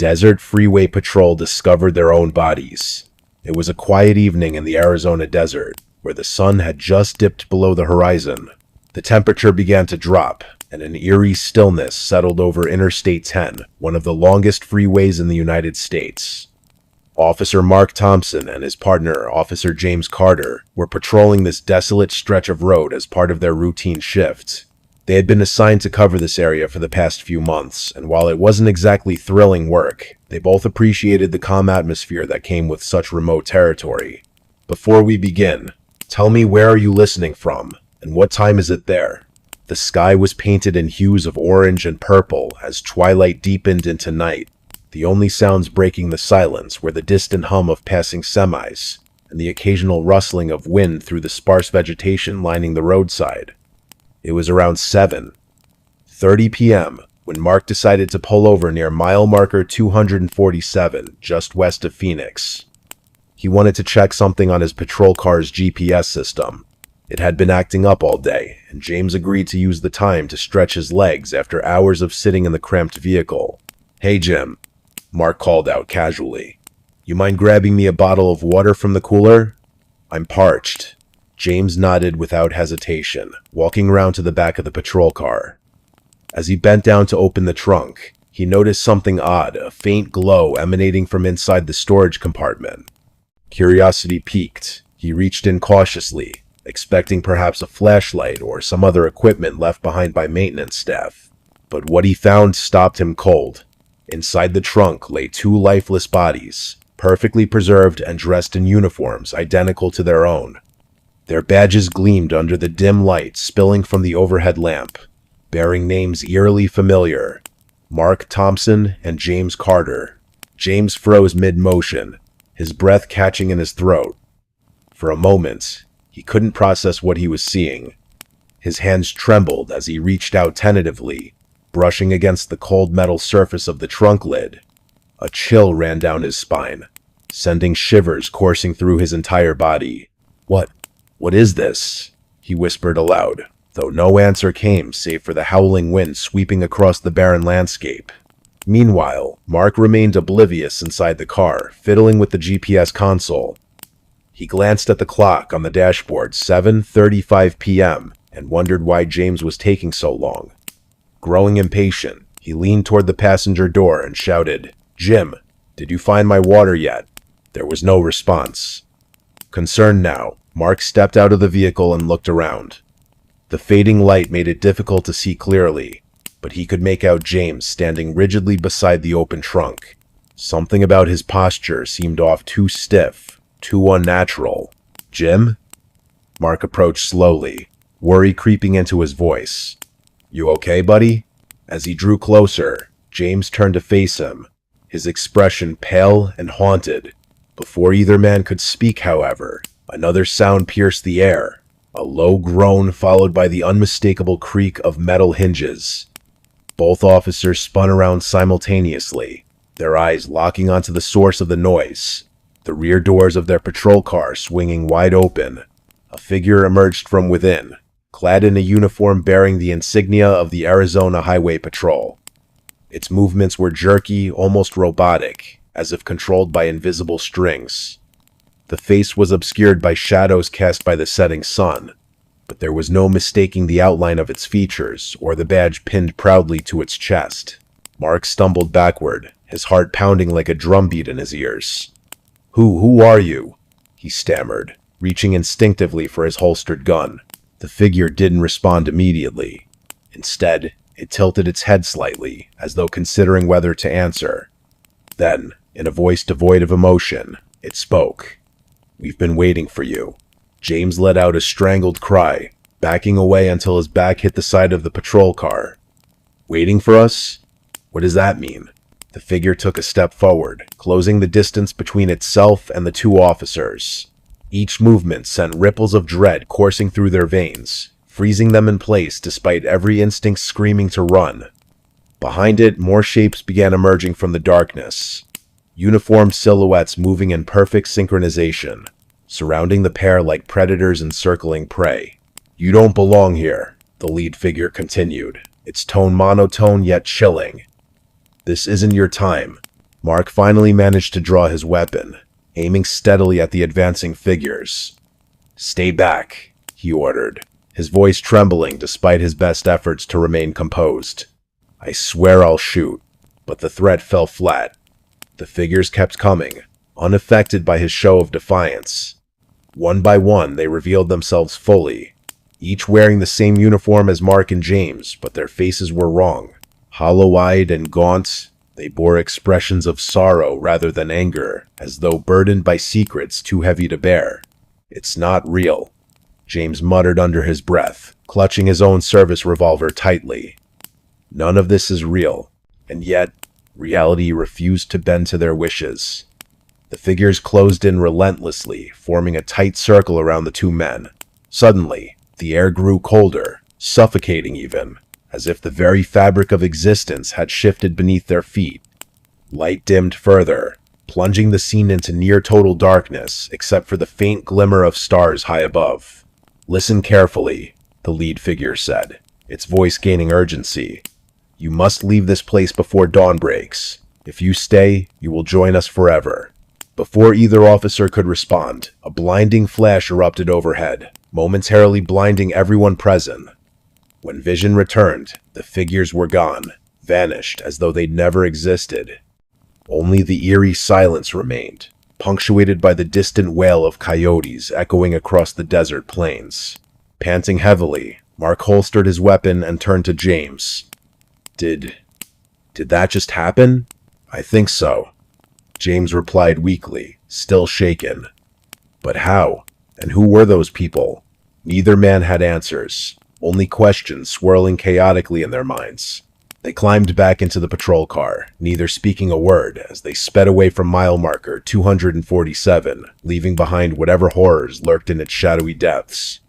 Desert Freeway Patrol discovered their own bodies. It was a quiet evening in the Arizona desert, where the sun had just dipped below the horizon. The temperature began to drop, and an eerie stillness settled over Interstate 10, one of the longest freeways in the United States. Officer Mark Thompson and his partner, Officer James Carter, were patrolling this desolate stretch of road as part of their routine shift. They had been assigned to cover this area for the past few months, and while it wasn't exactly thrilling work, they both appreciated the calm atmosphere that came with such remote territory. Before we begin, tell me, where are you listening from, and what time is it there? The sky was painted in hues of orange and purple as twilight deepened into night. The only sounds breaking the silence were the distant hum of passing semis and the occasional rustling of wind through the sparse vegetation lining the roadside. It was around 7:30 p.m. when Mark decided to pull over near mile marker 247, just west of Phoenix. He wanted to check something on his patrol car's GPS system. It had been acting up all day, and James agreed to use the time to stretch his legs after hours of sitting in the cramped vehicle. "Hey, Jim," Mark called out casually. "You mind grabbing me a bottle of water from the cooler? I'm parched." James nodded without hesitation, walking around to the back of the patrol car. As he bent down to open the trunk, he noticed something odd, a faint glow emanating from inside the storage compartment. Curiosity piqued. He reached in cautiously, expecting perhaps a flashlight or some other equipment left behind by maintenance staff. But what he found stopped him cold. Inside the trunk lay two lifeless bodies, perfectly preserved and dressed in uniforms identical to their own. Their badges gleamed under the dim light spilling from the overhead lamp, bearing names eerily familiar: Mark Thompson and James Carter. James froze mid-motion, his breath catching in his throat. For a moment, he couldn't process what he was seeing. His hands trembled as he reached out tentatively, brushing against the cold metal surface of the trunk lid. A chill ran down his spine, sending shivers coursing through his entire body. What is this?" he whispered aloud, though no answer came save for the howling wind sweeping across the barren landscape. Meanwhile, Mark remained oblivious inside the car, fiddling with the GPS console. He glanced at the clock on the dashboard, 7:35 p.m., and wondered why James was taking so long. Growing impatient, he leaned toward the passenger door and shouted, "Jim, did you find my water yet?" There was no response. Concerned now, Mark stepped out of the vehicle and looked around. The fading light made it difficult to see clearly, but he could make out James standing rigidly beside the open trunk. Something about his posture seemed off, too stiff, too unnatural. "Jim?" Mark approached slowly, worry creeping into his voice. "You okay, buddy?" As he drew closer, James turned to face him, his expression pale and haunted. Before either man could speak, however, another sound pierced the air, a low groan followed by the unmistakable creak of metal hinges. Both officers spun around simultaneously, their eyes locking onto the source of the noise. The rear doors of their patrol car swinging wide open, a figure emerged from within, clad in a uniform bearing the insignia of the Arizona Highway Patrol. Its movements were jerky, almost robotic, as if controlled by invisible strings. The face was obscured by shadows cast by the setting sun, but there was no mistaking the outline of its features or the badge pinned proudly to its chest. Mark stumbled backward, his heart pounding like a drumbeat in his ears. Who are you?" he stammered, reaching instinctively for his holstered gun. The figure didn't respond immediately. Instead, it tilted its head slightly, as though considering whether to answer. Then, in a voice devoid of emotion, it spoke. "We've been waiting for you." James let out a strangled cry, backing away until his back hit the side of the patrol car. "Waiting for us? What does that mean?" The figure took a step forward, closing the distance between itself and the two officers. Each movement sent ripples of dread coursing through their veins, freezing them in place despite every instinct screaming to run. Behind it, more shapes began emerging from the darkness, uniformed silhouettes moving in perfect synchronization, surrounding the pair like predators encircling prey. "You don't belong here," the lead figure continued, its tone monotone yet chilling. "This isn't your time. Mark finally managed to draw his weapon, aiming steadily at the advancing figures. "Stay back," he ordered, his voice trembling despite his best efforts to remain composed. "I swear I'll shoot," but the threat fell flat. The figures kept coming, unaffected by his show of defiance. One by one, they revealed themselves fully, each wearing the same uniform as Mark and James, but their faces were wrong. Hollow-eyed and gaunt, they bore expressions of sorrow rather than anger, as though burdened by secrets too heavy to bear. "It's not real," James muttered under his breath, clutching his own service revolver tightly. None of this is real, and yet reality refused to bend to their wishes. The figures closed in relentlessly, forming a tight circle around the two men. Suddenly, the air grew colder, suffocating even, as if the very fabric of existence had shifted beneath their feet. Light dimmed further, plunging the scene into near-total darkness, except for the faint glimmer of stars high above. "Listen carefully," the lead figure said, its voice gaining urgency. "You must leave this place before dawn breaks. If you stay, you will join us forever." Before either officer could respond, a blinding flash erupted overhead, momentarily blinding everyone present. When vision returned, the figures were gone, vanished as though they'd never existed. Only the eerie silence remained, punctuated by the distant wail of coyotes echoing across the desert plains. Panting heavily, Mark holstered his weapon and turned to James. Did that just happen?" "I think so," James replied weakly, still shaken. "But how? And who were those people?" Neither man had answers, only questions swirling chaotically in their minds. They climbed back into the patrol car, neither speaking a word, as they sped away from mile marker 247, leaving behind whatever horrors lurked in its shadowy depths.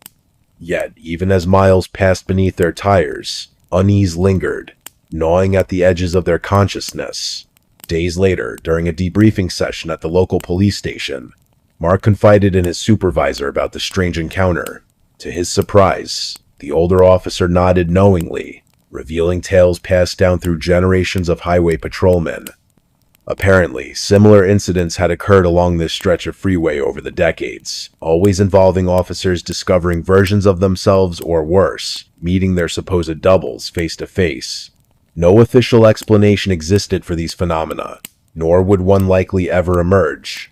Yet, even as miles passed beneath their tires, unease lingered, gnawing at the edges of their consciousness. Days later, during a debriefing session at the local police station, Mark confided in his supervisor about the strange encounter. To his surprise, the older officer nodded knowingly, revealing tales passed down through generations of highway patrolmen. Apparently, similar incidents had occurred along this stretch of freeway over the decades, always involving officers discovering versions of themselves or worse, meeting their supposed doubles face to face. No official explanation existed for these phenomena, nor would one likely ever emerge.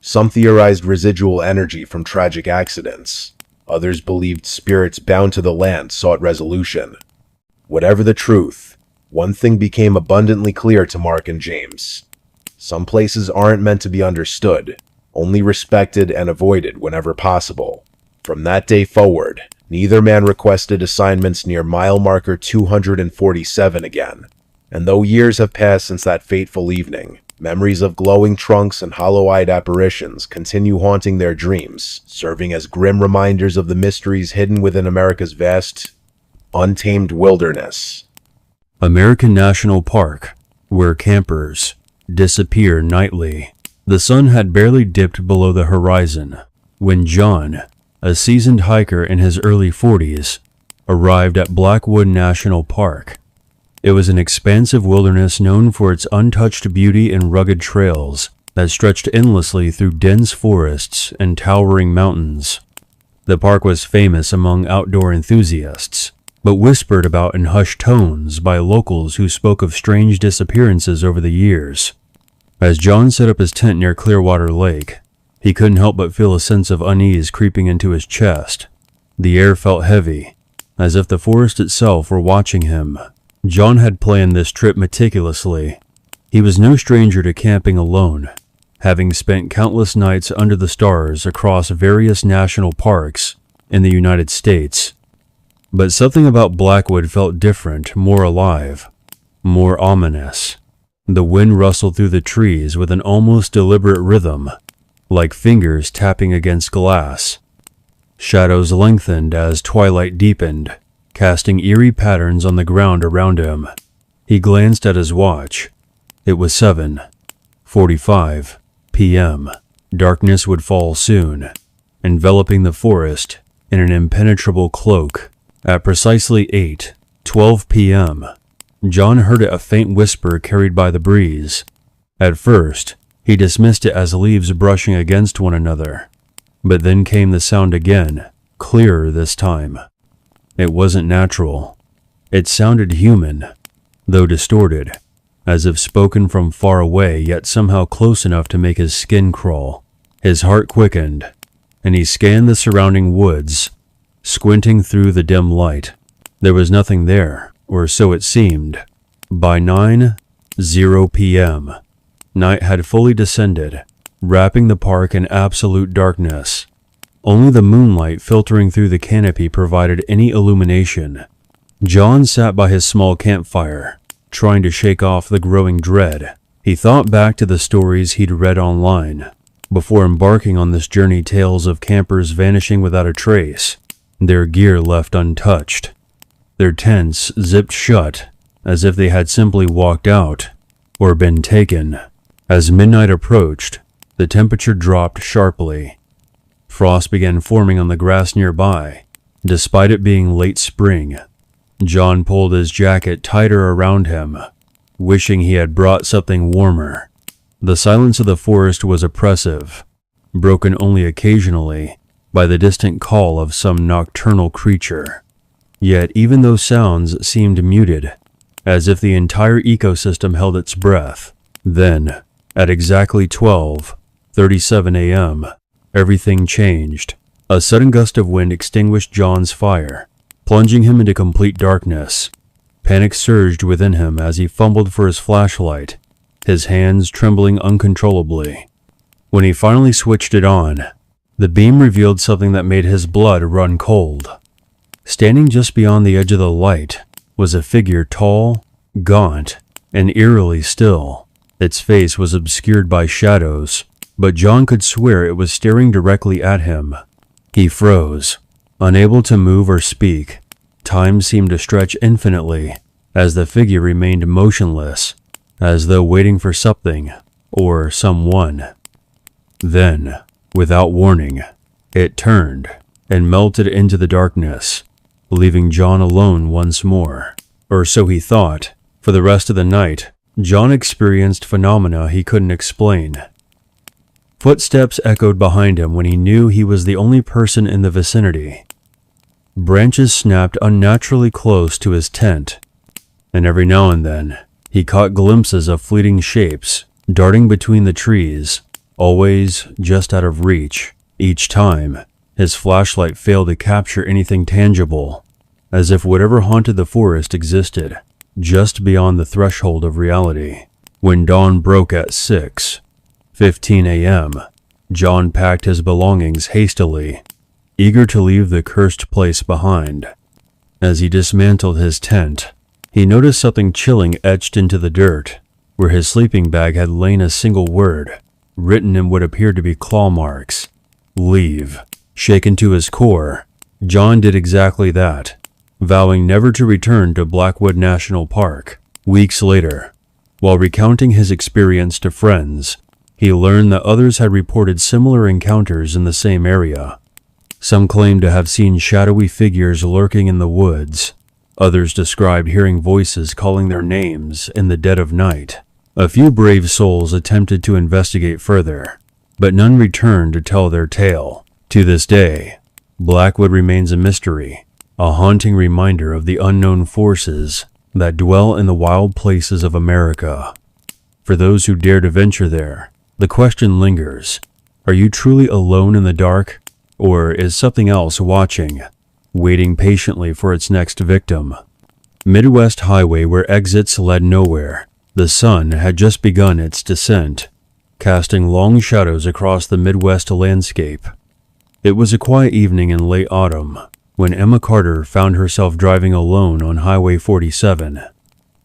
Some theorized residual energy from tragic accidents. Others believed spirits bound to the land sought resolution. Whatever the truth, one thing became abundantly clear to Mark and James. Some places aren't meant to be understood, only respected and avoided whenever possible. From that day forward, neither man requested assignments near mile marker 247 again. And though years have passed since that fateful evening, memories of glowing trunks and hollow-eyed apparitions continue haunting their dreams, serving as grim reminders of the mysteries hidden within America's vast, untamed wilderness. American National Park, where campers disappear nightly. The sun had barely dipped below the horizon when John, a seasoned hiker in his early 40s, arrived at Blackwood National Park. It was an expansive wilderness known for its untouched beauty and rugged trails that stretched endlessly through dense forests and towering mountains. The park was famous among outdoor enthusiasts, but whispered about in hushed tones by locals who spoke of strange disappearances over the years. As John set up his tent near Clearwater Lake, he couldn't help but feel a sense of unease creeping into his chest. The air felt heavy, as if the forest itself were watching him. John had planned this trip meticulously. He was no stranger to camping alone, having spent countless nights under the stars across various national parks in the United States. But something about Blackwood felt different, more alive, more ominous. The wind rustled through the trees with an almost deliberate rhythm, like fingers tapping against glass. Shadows lengthened as twilight deepened, casting eerie patterns on the ground around him. He glanced at his watch. It was 7:45 p.m. Darkness would fall soon, enveloping the forest in an impenetrable cloak. At precisely 8:12 p.m., John heard a faint whisper carried by the breeze. At first, he dismissed it as leaves brushing against one another. But then came the sound again, clearer this time. It wasn't natural. It sounded human, though distorted, as if spoken from far away yet somehow close enough to make his skin crawl. His heart quickened, and he scanned the surrounding woods, squinting through the dim light. There was nothing there, or so it seemed. By 9:00 p.m., night had fully descended, wrapping the park in absolute darkness. Only the moonlight filtering through the canopy provided any illumination. John sat by his small campfire, trying to shake off the growing dread. He thought back to the stories he'd read online, before embarking on this journey, tales of campers vanishing without a trace, their gear left untouched, their tents zipped shut as if they had simply walked out or been taken. As midnight approached, the temperature dropped sharply. Frost began forming on the grass nearby, despite it being late spring. John pulled his jacket tighter around him, wishing he had brought something warmer. The silence of the forest was oppressive, broken only occasionally by the distant call of some nocturnal creature. Yet even those sounds seemed muted, as if the entire ecosystem held its breath. Then, at exactly 12:37 a.m., everything changed. A sudden gust of wind extinguished John's fire, plunging him into complete darkness. Panic surged within him as he fumbled for his flashlight, his hands trembling uncontrollably. When he finally switched it on, the beam revealed something that made his blood run cold. Standing just beyond the edge of the light was a figure tall, gaunt, and eerily still. Its face was obscured by shadows, but John could swear it was staring directly at him. He froze, unable to move or speak. Time seemed to stretch infinitely as the figure remained motionless, as though waiting for something or someone. Then, without warning, it turned and melted into the darkness, leaving John alone once more. Or so he thought. For the rest of the night, John experienced phenomena he couldn't explain. Footsteps echoed behind him when he knew he was the only person in the vicinity. Branches snapped unnaturally close to his tent, and every now and then, he caught glimpses of fleeting shapes darting between the trees, always just out of reach. Each time, his flashlight failed to capture anything tangible, as if whatever haunted the forest existed just beyond the threshold of reality. When dawn broke at 6:15 a.m., John packed his belongings hastily, eager to leave the cursed place behind. As he dismantled his tent, he noticed something chilling etched into the dirt. Where his sleeping bag had lain a single word, written in what appeared to be claw marks: leave. Shaken to his core, John did exactly that, vowing never to return to Blackwood National Park. Weeks later, while recounting his experience to friends, he learned that others had reported similar encounters in the same area. Some claimed to have seen shadowy figures lurking in the woods. Others described hearing voices calling their names in the dead of night. A few brave souls attempted to investigate further, but none returned to tell their tale. To this day, Blackwood remains a mystery, a haunting reminder of the unknown forces that dwell in the wild places of America. For those who dare to venture there, the question lingers: are you truly alone in the dark, or is something else watching, waiting patiently for its next victim? Midwest Highway, where exits led nowhere, the sun had just begun its descent, casting long shadows across the Midwest landscape. It was a quiet evening in late autumn when Emma Carter found herself driving alone on Highway 47.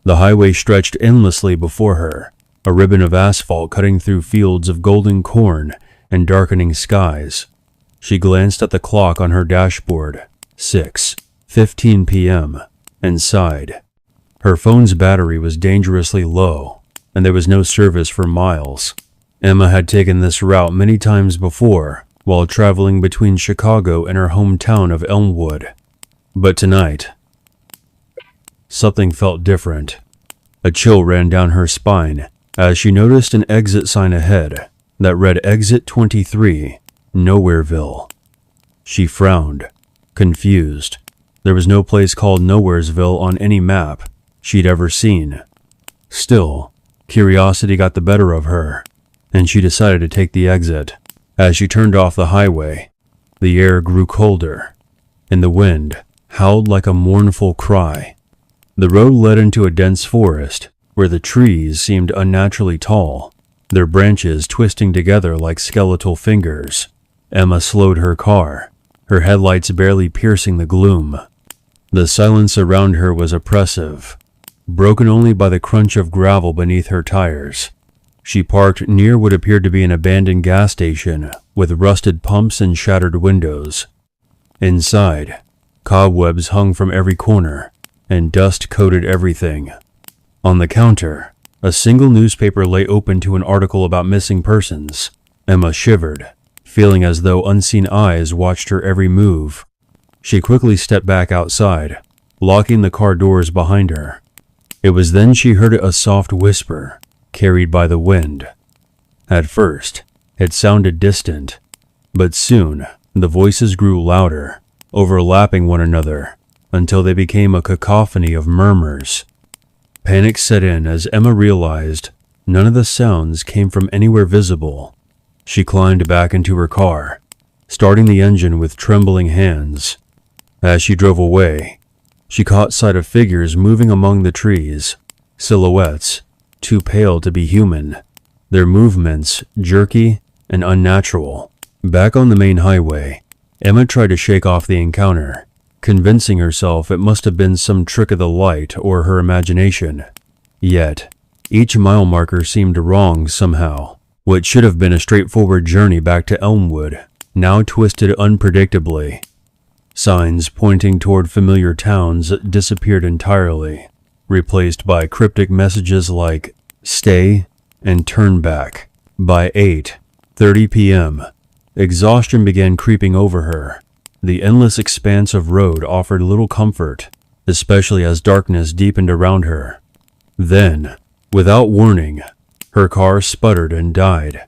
The highway stretched endlessly before her, a ribbon of asphalt cutting through fields of golden corn and darkening skies. She glanced at the clock on her dashboard, 6:15 p.m., and sighed. Her phone's battery was dangerously low, and there was no service for miles. Emma had taken this route many times before, while traveling between Chicago and her hometown of Elmwood. But tonight, something felt different. A chill ran down her spine as she noticed an exit sign ahead that read Exit 23, Nowhereville. She frowned, confused. There was no place called Nowheresville on any map she'd ever seen. Still, curiosity got the better of her, and she decided to take the exit. As she turned off the highway, the air grew colder, and the wind howled like a mournful cry. The road led into a dense forest where the trees seemed unnaturally tall, their branches twisting together like skeletal fingers. Emma slowed her car, her headlights barely piercing the gloom. The silence around her was oppressive, broken only by the crunch of gravel beneath her tires. She parked near what appeared to be an abandoned gas station with rusted pumps and shattered windows. Inside, cobwebs hung from every corner, and dust coated everything. On the counter, a single newspaper lay open to an article about missing persons. Emma shivered, feeling as though unseen eyes watched her every move. She quickly stepped back outside, locking the car doors behind her. It was then she heard a soft whisper, carried by the wind. At first, it sounded distant, but soon the voices grew louder, overlapping one another, until they became a cacophony of murmurs. Panic set in as Emma realized none of the sounds came from anywhere visible. She climbed back into her car, starting the engine with trembling hands. As she drove away, she caught sight of figures moving among the trees, silhouettes too pale to be human, their movements jerky and unnatural. Back on the main highway, Emma tried to shake off the encounter, convincing herself it must have been some trick of the light or her imagination. Yet, each mile marker seemed wrong somehow. What should have been a straightforward journey back to Elmwood now twisted unpredictably. Signs pointing toward familiar towns disappeared entirely, replaced by cryptic messages like "Stay" and "Turn back." By 8:30 p.m., exhaustion began creeping over her. The endless expanse of road offered little comfort, especially as darkness deepened around her. Then, without warning, her car sputtered and died.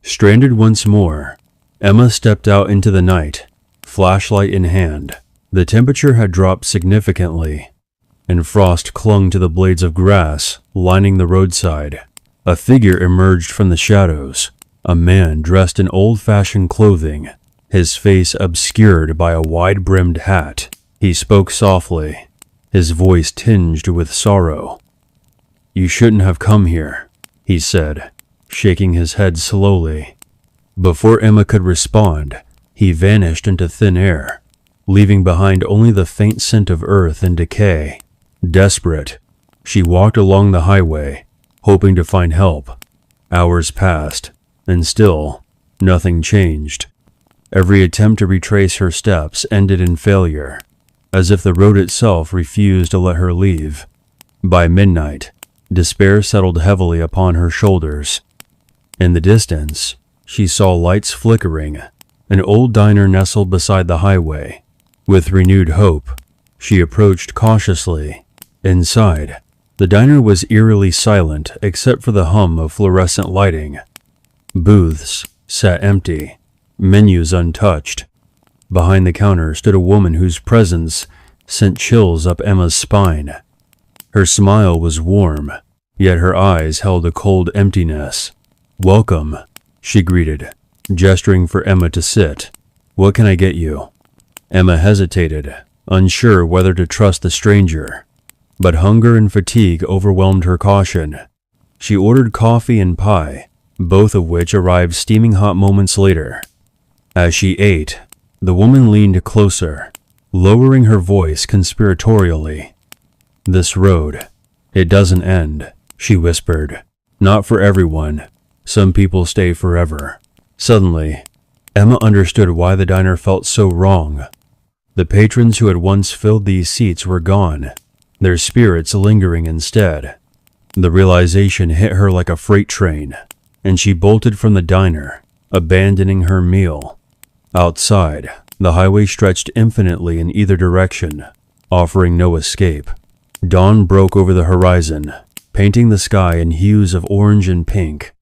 Stranded once more, Emma stepped out into the night, flashlight in hand. The temperature had dropped significantly, and frost clung to the blades of grass lining the roadside. A figure emerged from the shadows, a man dressed in old-fashioned clothing, his face obscured by a wide-brimmed hat. He spoke softly, his voice tinged with sorrow. "You shouldn't have come here," he said, shaking his head slowly. Before Emma could respond, he vanished into thin air, leaving behind only the faint scent of earth and decay. Desperate, she walked along the highway, hoping to find help. Hours passed, and still, nothing changed. Every attempt to retrace her steps ended in failure, as if the road itself refused to let her leave. By midnight, despair settled heavily upon her shoulders. In the distance, she saw lights flickering, an old diner nestled beside the highway. With renewed hope, she approached cautiously. Inside, the diner was eerily silent except for the hum of fluorescent lighting. Booths sat empty, menus untouched. Behind the counter stood a woman whose presence sent chills up Emma's spine. Her smile was warm, yet her eyes held a cold emptiness. "Welcome," she greeted, gesturing for Emma to sit. "What can I get you?" Emma hesitated, unsure whether to trust the stranger, but hunger and fatigue overwhelmed her caution. She ordered coffee and pie, both of which arrived steaming hot moments later. As she ate, the woman leaned closer, lowering her voice conspiratorially. "This road, it doesn't end," she whispered. "Not for everyone. Some people stay forever." Suddenly, Emma understood why the diner felt so wrong. The patrons who had once filled these seats were gone, their spirits lingering instead. The realization hit her like a freight train, and she bolted from the diner, abandoning her meal. Outside, the highway stretched infinitely in either direction, offering no escape. Dawn broke over the horizon, painting the sky in hues of orange and pink.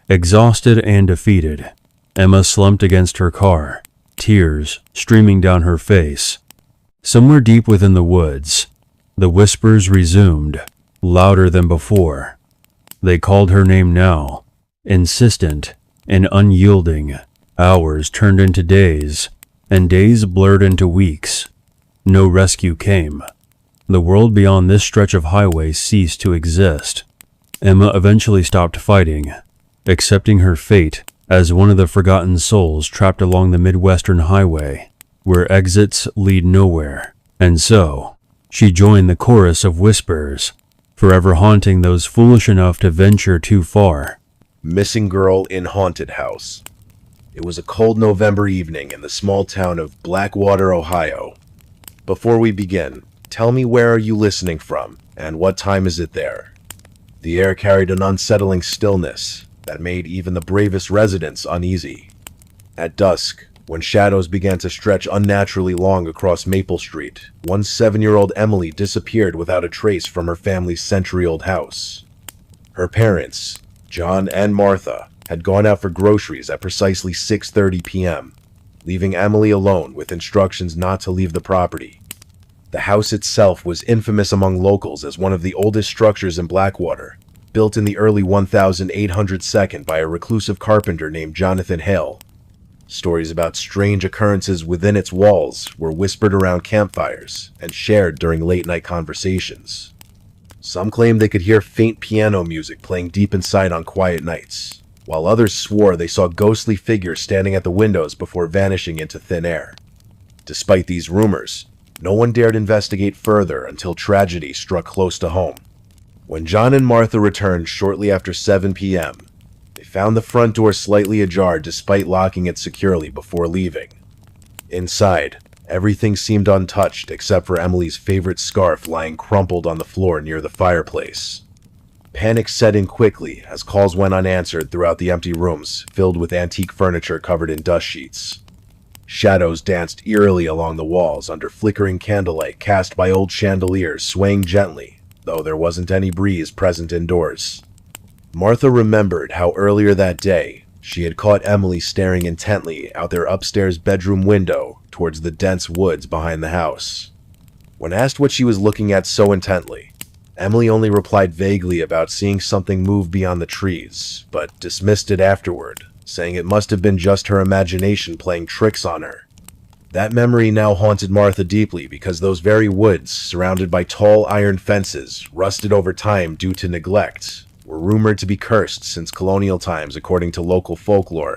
Exhausted and defeated, Emma slumped against her car, tears streaming down her face. Somewhere deep within the woods, the whispers resumed, louder than before. They called her name now, insistent and unyielding. Hours turned into days, and days blurred into weeks. No rescue came. The world beyond this stretch of highway ceased to exist. Emma eventually stopped fighting, accepting her fate as one of the forgotten souls trapped along the Midwestern highway, where exits lead nowhere. And so, she joined the chorus of whispers, forever haunting those foolish enough to venture too far. Missing Girl in Haunted House. It was a cold November evening in the small town of Blackwater, Ohio. Before we begin, tell me, where are you listening from, and what time is it there? The air carried an unsettling stillness that made even the bravest residents uneasy. At dusk, when shadows began to stretch unnaturally long across Maple Street, one 7-year-old Emily disappeared without a trace from her family's century-old house. Her parents, John and Martha, had gone out for groceries at precisely 6:30 p.m., leaving Emily alone with instructions not to leave the property. The house itself was infamous among locals as one of the oldest structures in Blackwater, built in the early 1802 by a reclusive carpenter named Jonathan Hale. Stories about strange occurrences within its walls were whispered around campfires and shared during late-night conversations. Some claimed they could hear faint piano music playing deep inside on quiet nights, while others swore they saw ghostly figures standing at the windows before vanishing into thin air. Despite these rumors, no one dared investigate further until tragedy struck close to home. When John and Martha returned shortly after 7 p.m., they found the front door slightly ajar despite locking it securely before leaving. Inside, everything seemed untouched except for Emily's favorite scarf lying crumpled on the floor near the fireplace. Panic set in quickly as calls went unanswered throughout the empty rooms filled with antique furniture covered in dust sheets. Shadows danced eerily along the walls under flickering candlelight cast by old chandeliers swaying gently, though there wasn't any breeze present indoors. Martha remembered how earlier that day she had caught Emily staring intently out their upstairs bedroom window towards the dense woods behind the house. When asked what she was looking at so intently, Emily only replied vaguely about seeing something move beyond the trees, but dismissed it afterward, saying it must have been just her imagination playing tricks on her. That memory now haunted Martha deeply because those very woods, surrounded by tall iron fences, rusted over time due to neglect, were rumored to be cursed since colonial times according to local folklore.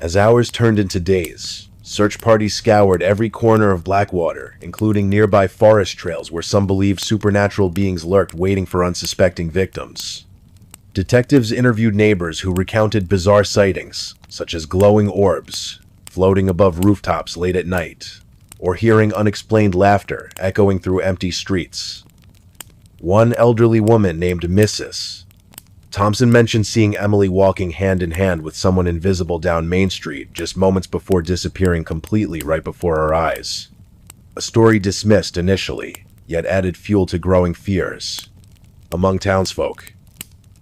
As hours turned into days, search parties scoured every corner of Blackwater, including nearby forest trails where some believed supernatural beings lurked waiting for unsuspecting victims. Detectives interviewed neighbors who recounted bizarre sightings, such as glowing orbs floating above rooftops late at night, or hearing unexplained laughter echoing through empty streets. One elderly woman named Mrs. Thompson mentioned seeing Emily walking hand in hand with someone invisible down Main Street just moments before disappearing completely right before her eyes. A story dismissed initially, yet added fuel to growing fears among townsfolk.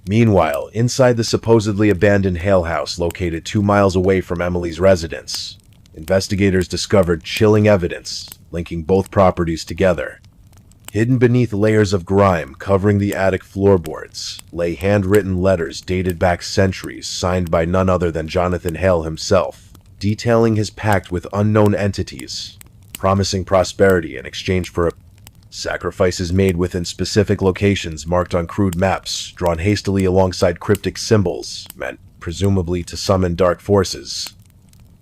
Meanwhile, inside the supposedly abandoned Hale house located 2 miles away from Emily's residence, investigators discovered chilling evidence linking both properties together. Hidden beneath layers of grime covering the attic floorboards lay handwritten letters dated back centuries signed by none other than Jonathan Hale himself, detailing his pact with unknown entities, promising prosperity in exchange for sacrifices made within specific locations marked on crude maps drawn hastily alongside cryptic symbols meant presumably to summon dark forces.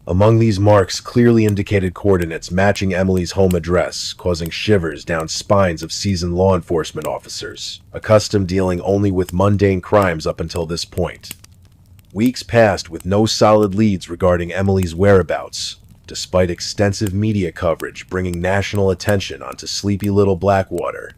Among these marks clearly indicated coordinates matching Emily's home address, causing shivers down spines of seasoned law enforcement officers, accustomed dealing only with mundane crimes up until this point. Weeks passed with no solid leads regarding Emily's whereabouts, despite extensive media coverage bringing national attention onto sleepy little Blackwater.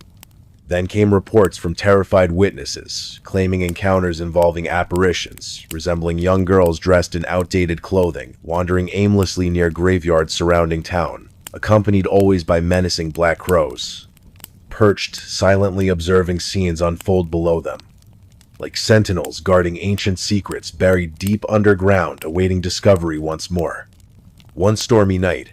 Then came reports from terrified witnesses, claiming encounters involving apparitions, resembling young girls dressed in outdated clothing, wandering aimlessly near graveyards surrounding town, accompanied always by menacing black crows. perched, silently observing scenes unfold below them, like sentinels guarding ancient secrets buried deep underground awaiting discovery once more. One stormy night,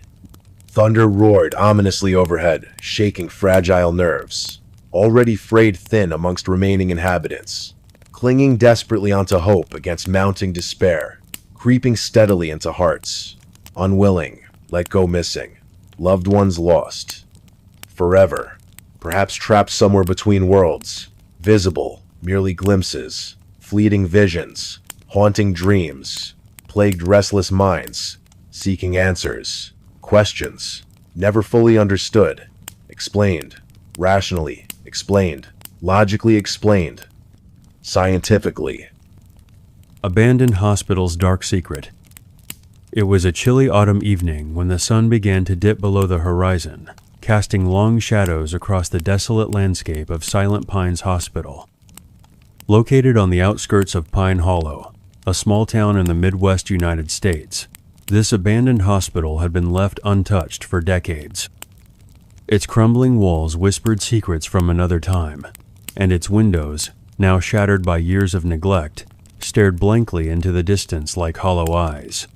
thunder roared ominously overhead, shaking fragile nerves, already frayed thin amongst remaining inhabitants, clinging desperately onto hope against mounting despair, creeping steadily into hearts, unwilling, let go missing, loved ones lost, forever, perhaps trapped somewhere between worlds, visible, merely glimpses, fleeting visions, haunting dreams, plagued restless minds, seeking answers, questions, never fully understood, explained, rationally explained, logically explained, scientifically. Abandoned Hospital's Dark Secret. It was a chilly autumn evening when the sun began to dip below the horizon, casting long shadows across the desolate landscape of Silent Pines Hospital. Located on the outskirts of Pine Hollow, a small town in the Midwest United States, this abandoned hospital had been left untouched for decades. Its crumbling walls whispered secrets from another time, and its windows, now shattered by years of neglect, stared blankly into the distance like hollow eyes.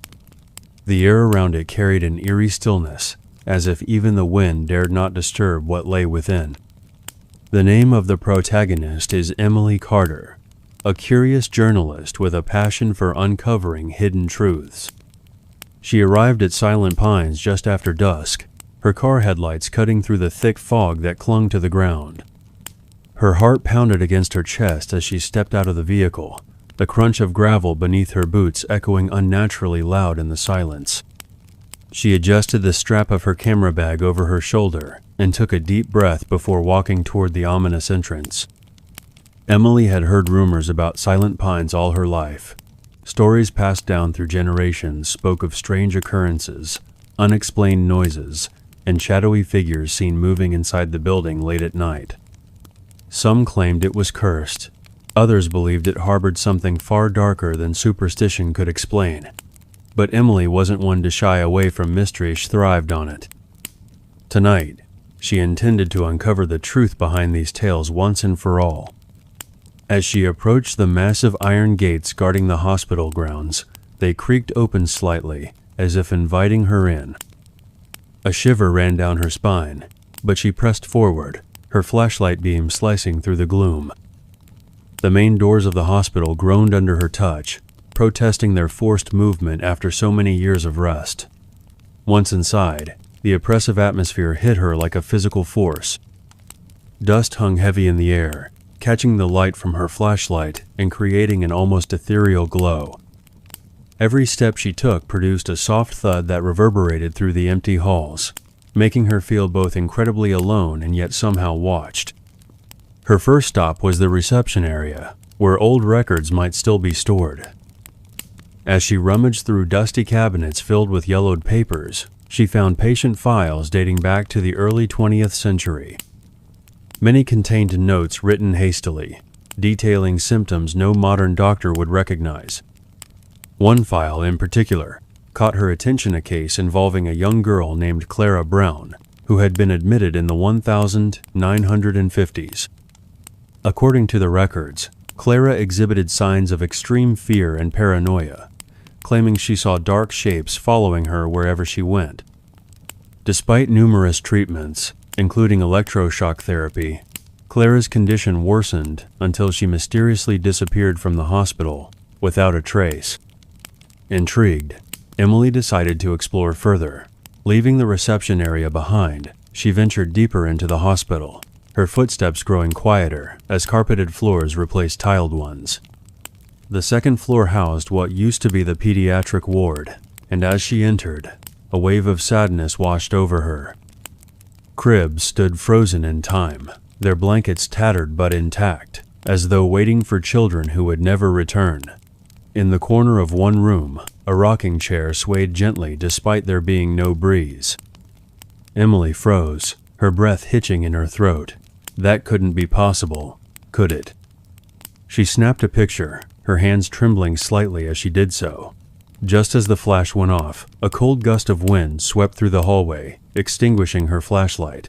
The air around it carried an eerie stillness, as if even the wind dared not disturb what lay within. The name of the protagonist is Emily Carter, a curious journalist with a passion for uncovering hidden truths. She arrived at Silent Pines just after dusk, her car headlights cutting through the thick fog that clung to the ground. Her heart pounded against her chest as she stepped out of the vehicle, the crunch of gravel beneath her boots echoing unnaturally loud in the silence. She adjusted the strap of her camera bag over her shoulder and took a deep breath before walking toward the ominous entrance. Emily had heard rumors about Silent Pines all her life. Stories passed down through generations spoke of strange occurrences, unexplained noises, and shadowy figures seen moving inside the building late at night. Some claimed it was cursed. Others believed it harbored something far darker than superstition could explain. But Emily wasn't one to shy away from mystery. She thrived on it. Tonight, she intended to uncover the truth behind these tales once and for all. As she approached the massive iron gates guarding the hospital grounds, they creaked open slightly, as if inviting her in. A shiver ran down her spine, but she pressed forward, her flashlight beam slicing through the gloom. The main doors of the hospital groaned under her touch, protesting their forced movement after so many years of rest. Once inside, the oppressive atmosphere hit her like a physical force. Dust hung heavy in the air, catching the light from her flashlight and creating an almost ethereal glow. Every step she took produced a soft thud that reverberated through the empty halls, making her feel both incredibly alone and yet somehow watched. Her first stop was the reception area, where old records might still be stored. As she rummaged through dusty cabinets filled with yellowed papers, she found patient files dating back to the early 20th century. Many contained notes written hastily, detailing symptoms no modern doctor would recognize. One file in particular caught her attention, a case involving a young girl named Clara Brown, who had been admitted in the 1950s. According to the records, Clara exhibited signs of extreme fear and paranoia, claiming she saw dark shapes following her wherever she went. Despite numerous treatments, including electroshock therapy, Clara's condition worsened until she mysteriously disappeared from the hospital without a trace. Intrigued, Emily decided to explore further. Leaving the reception area behind, she ventured deeper into the hospital, her footsteps growing quieter as carpeted floors replaced tiled ones. The second floor housed what used to be the pediatric ward, and as she entered, a wave of sadness washed over her. Cribs stood frozen in time, their blankets tattered but intact, as though waiting for children who would never return. In the corner of one room, a rocking chair swayed gently despite there being no breeze. Emily froze, her breath hitching in her throat. That couldn't be possible, could it? She snapped a picture, her hands trembling slightly as she did so. Just as the flash went off, a cold gust of wind swept through the hallway, extinguishing her flashlight.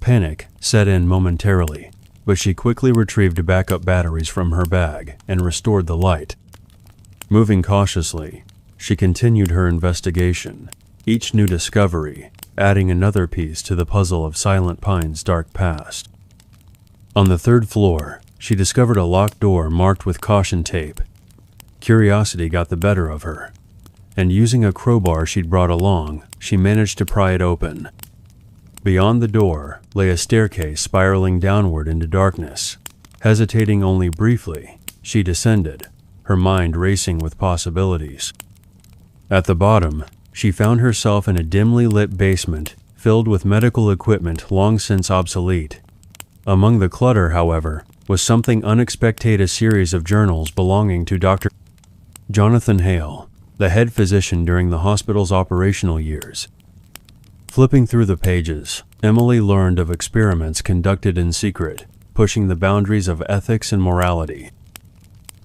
Panic set in momentarily, but she quickly retrieved backup batteries from her bag and restored the light. Moving cautiously, she continued her investigation, each new discovery adding another piece to the puzzle of Silent Pine's dark past. On the third floor, she discovered a locked door marked with caution tape. Curiosity got the better of her, and using a crowbar she'd brought along, she managed to pry it open. Beyond the door lay a staircase spiraling downward into darkness. Hesitating only briefly, she descended, her mind racing with possibilities. At the bottom, she found herself in a dimly lit basement filled with medical equipment long since obsolete. Among the clutter, however, was something unexpected: a series of journals belonging to Dr. Jonathan Hale, the head physician during the hospital's operational years. Flipping through the pages, Emily learned of experiments conducted in secret, pushing the boundaries of ethics and morality.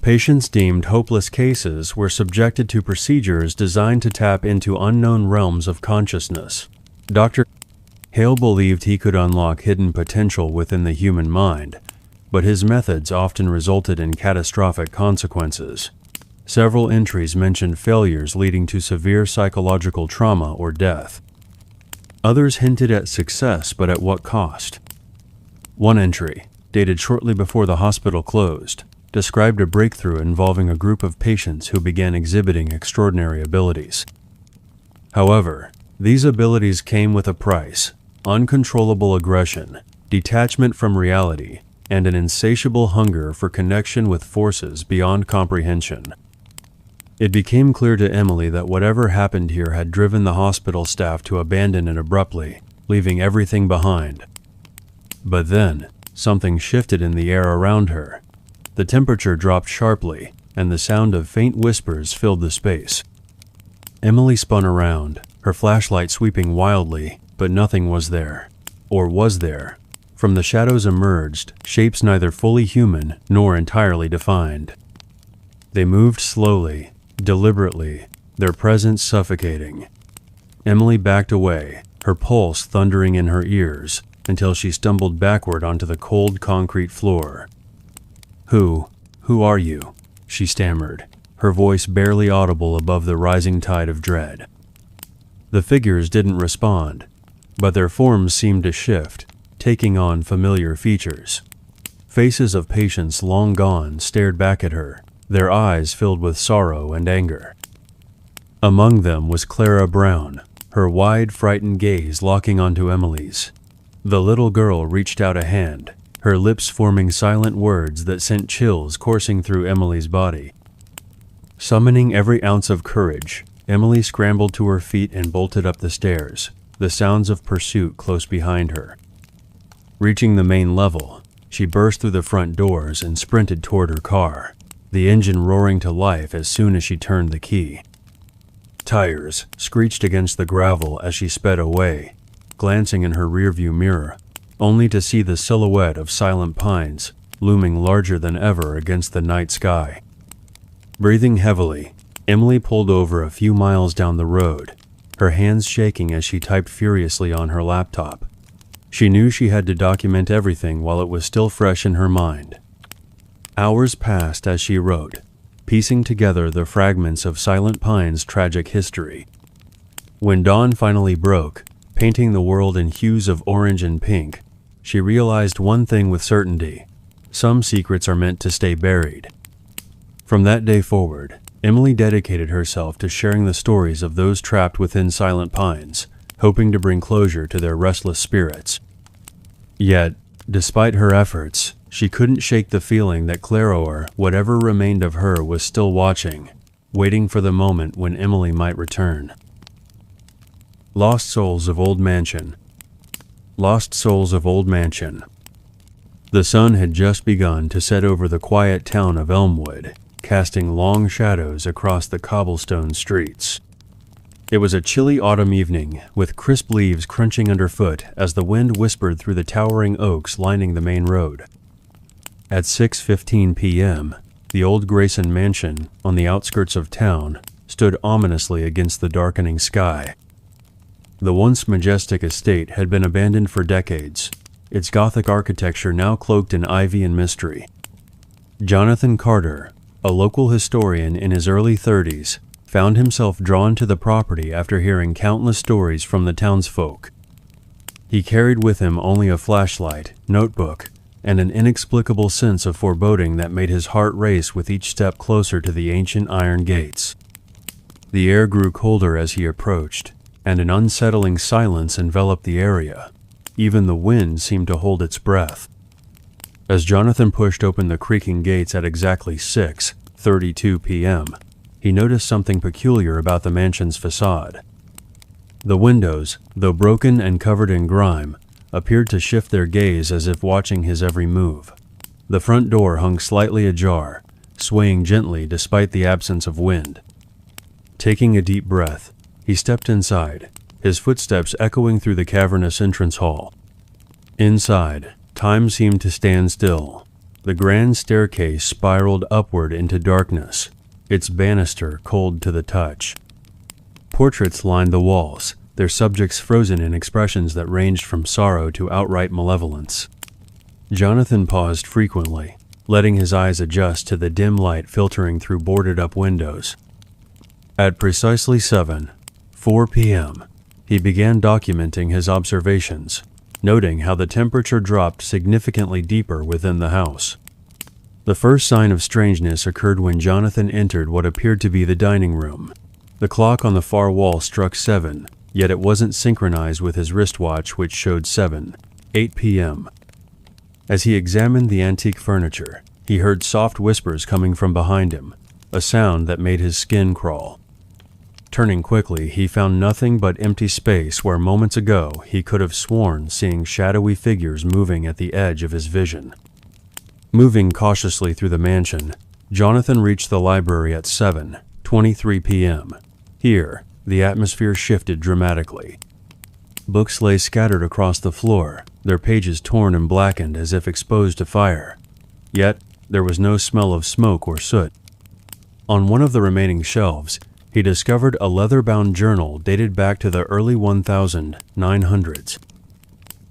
Patients deemed hopeless cases were subjected to procedures designed to tap into unknown realms of consciousness. Dr. Hale believed he could unlock hidden potential within the human mind, but his methods often resulted in catastrophic consequences. Several entries mentioned failures leading to severe psychological trauma or death. Others hinted at success, but at what cost? One entry, dated shortly before the hospital closed, described a breakthrough involving a group of patients who began exhibiting extraordinary abilities. However, these abilities came with a price: uncontrollable aggression, detachment from reality, and an insatiable hunger for connection with forces beyond comprehension. It became clear to Emily that whatever happened here had driven the hospital staff to abandon it abruptly, leaving everything behind. But then, something shifted in the air around her. The temperature dropped sharply, and the sound of faint whispers filled the space. Emily spun around, her flashlight sweeping wildly, but nothing was there. Or was there? From the shadows emerged shapes neither fully human nor entirely defined. They moved slowly, deliberately, their presence suffocating. Emily backed away, her pulse thundering in her ears, until she stumbled backward onto the cold concrete floor. Who are you?" she stammered, her voice barely audible above the rising tide of dread. The figures didn't respond, but their forms seemed to shift, taking on familiar features. Faces of patients long gone stared back at her, their eyes filled with sorrow and anger. Among them was Clara Brown, her wide, frightened gaze locking onto Emily's. The little girl reached out a hand, her lips forming silent words that sent chills coursing through Emily's body. Summoning every ounce of courage, Emily scrambled to her feet and bolted up the stairs, the sounds of pursuit close behind her. Reaching the main level, she burst through the front doors and sprinted toward her car, the engine roaring to life as soon as she turned the key. Tires screeched against the gravel as she sped away, glancing in her rearview mirror, only to see the silhouette of Silent Pines looming larger than ever against the night sky. Breathing heavily, Emily pulled over a few miles down the road, her hands shaking as she typed furiously on her laptop. She knew she had to document everything while it was still fresh in her mind. Hours passed as she wrote, piecing together the fragments of Silent Pine's tragic history. When dawn finally broke, painting the world in hues of orange and pink, she realized one thing with certainty: some secrets are meant to stay buried. From that day forward, Emily dedicated herself to sharing the stories of those trapped within Silent Pines, hoping to bring closure to their restless spirits. Yet, despite her efforts, she couldn't shake the feeling that Clara, or whatever remained of her, was still watching, waiting for the moment when Emily might return. Lost Souls of Old Mansion. Lost Souls of Old Mansion. The sun had just begun to set over the quiet town of Elmwood, casting long shadows across the cobblestone streets. It was a chilly autumn evening, with crisp leaves crunching underfoot as the wind whispered through the towering oaks lining the main road. At 6:15 p.m., the old Grayson mansion, on the outskirts of town, stood ominously against the darkening sky. The once majestic estate had been abandoned for decades, its Gothic architecture now cloaked in ivy and mystery. Jonathan Carter, a local historian in his early 30s, found himself drawn to the property after hearing countless stories from the townsfolk. He carried with him only a flashlight, notebook, and an inexplicable sense of foreboding that made his heart race with each step closer to the ancient iron gates. The air grew colder as he approached, and an unsettling silence enveloped the area. Even the wind seemed to hold its breath. As Jonathan pushed open the creaking gates at exactly 6:32 p.m., he noticed something peculiar about the mansion's facade. The windows, though broken and covered in grime, appeared to shift their gaze as if watching his every move. The front door hung slightly ajar, swaying gently despite the absence of wind. Taking a deep breath, he stepped inside, his footsteps echoing through the cavernous entrance hall. Inside, time seemed to stand still. The grand staircase spiraled upward into darkness, its banister cold to the touch. Portraits lined the walls, their subjects frozen in expressions that ranged from sorrow to outright malevolence. Jonathan paused frequently, letting his eyes adjust to the dim light filtering through boarded-up windows. At precisely 7:04 p.m., he began documenting his observations, noting how the temperature dropped significantly deeper within the house. The first sign of strangeness occurred when Jonathan entered what appeared to be the dining room. The clock on the far wall struck 7, yet it wasn't synchronized with his wristwatch, which showed 7:08 p.m. As he examined the antique furniture, he heard soft whispers coming from behind him, a sound that made his skin crawl. Turning quickly, he found nothing but empty space where moments ago he could have sworn seeing shadowy figures moving at the edge of his vision. Moving cautiously through the mansion, Jonathan reached the library at 7:23 p.m. Here, the atmosphere shifted dramatically. Books lay scattered across the floor, their pages torn and blackened as if exposed to fire. Yet, there was no smell of smoke or soot. On one of the remaining shelves, he discovered a leather-bound journal dated back to the early 1900s.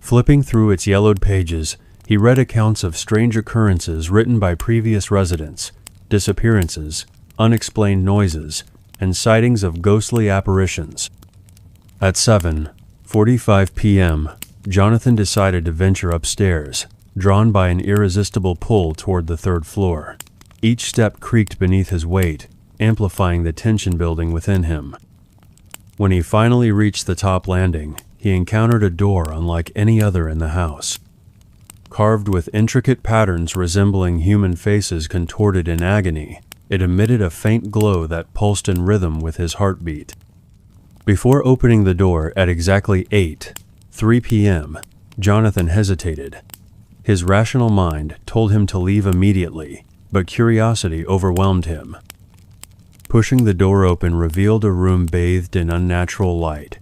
Flipping through its yellowed pages, he read accounts of strange occurrences written by previous residents, disappearances, unexplained noises, and sightings of ghostly apparitions. At 7:45 p.m., Jonathan decided to venture upstairs, drawn by an irresistible pull toward the third floor. Each step creaked beneath his weight, amplifying the tension building within him. When he finally reached the top landing, he encountered a door unlike any other in the house. Carved with intricate patterns resembling human faces contorted in agony, it emitted a faint glow that pulsed in rhythm with his heartbeat. Before opening the door at exactly 8:03 p.m., Jonathan hesitated. His rational mind told him to leave immediately, but curiosity overwhelmed him. Pushing the door open revealed a room bathed in unnatural light.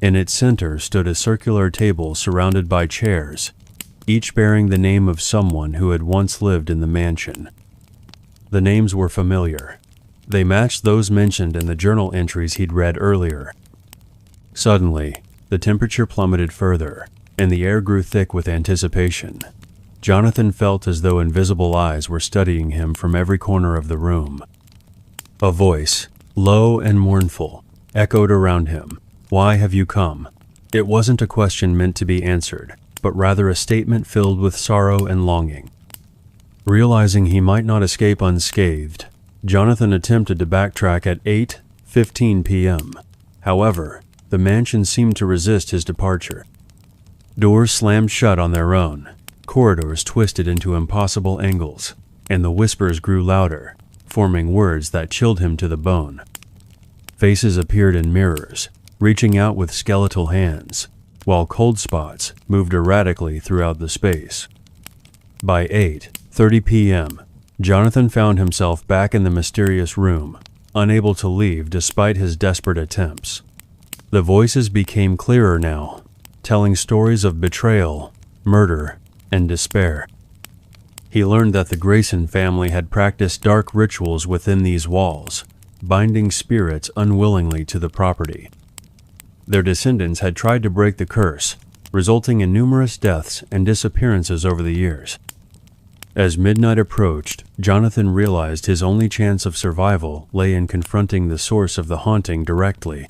In its center stood a circular table surrounded by chairs, each bearing the name of someone who had once lived in the mansion. The names were familiar. They matched those mentioned in the journal entries he'd read earlier. Suddenly, the temperature plummeted further, and the air grew thick with anticipation. Jonathan felt as though invisible eyes were studying him from every corner of the room. A voice, low and mournful, echoed around him. "Why have you come?" It wasn't a question meant to be answered, but rather a statement filled with sorrow and longing. Realizing he might not escape unscathed, Jonathan attempted to backtrack at 8:15 p.m. However, the mansion seemed to resist his departure. Doors slammed shut on their own, corridors twisted into impossible angles, and the whispers grew louder, forming words that chilled him to the bone. Faces appeared in mirrors, reaching out with skeletal hands, while cold spots moved erratically throughout the space. By 8:30 p.m., Jonathan found himself back in the mysterious room, unable to leave despite his desperate attempts. The voices became clearer now, telling stories of betrayal, murder, and despair. He learned that the Grayson family had practiced dark rituals within these walls, binding spirits unwillingly to the property. Their descendants had tried to break the curse, resulting in numerous deaths and disappearances over the years. As midnight approached, Jonathan realized his only chance of survival lay in confronting the source of the haunting directly.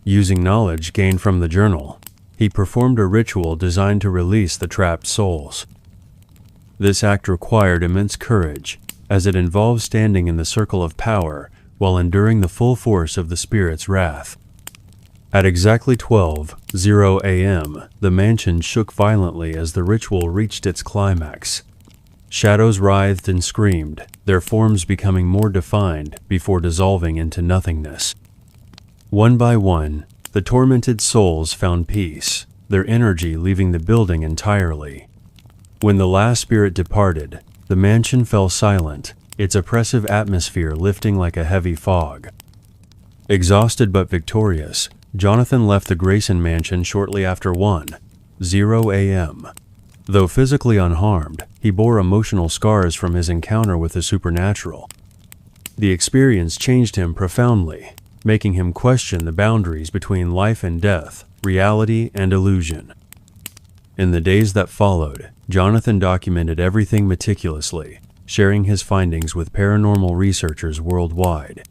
Using knowledge gained from the journal, he performed a ritual designed to release the trapped souls. This act required immense courage, as it involved standing in the circle of power while enduring the full force of the spirit's wrath. At exactly 12:00 a.m., the mansion shook violently as the ritual reached its climax. Shadows writhed and screamed, their forms becoming more defined before dissolving into nothingness. One by one, the tormented souls found peace, their energy leaving the building entirely. When the last spirit departed, the mansion fell silent, its oppressive atmosphere lifting like a heavy fog. Exhausted but victorious, Jonathan left the Grayson mansion shortly after 1:00 a.m. Though physically unharmed, he bore emotional scars from his encounter with the supernatural. The experience changed him profoundly, making him question the boundaries between life and death, reality and illusion. In the days that followed, Jonathan documented everything meticulously, sharing his findings with paranormal researchers worldwide.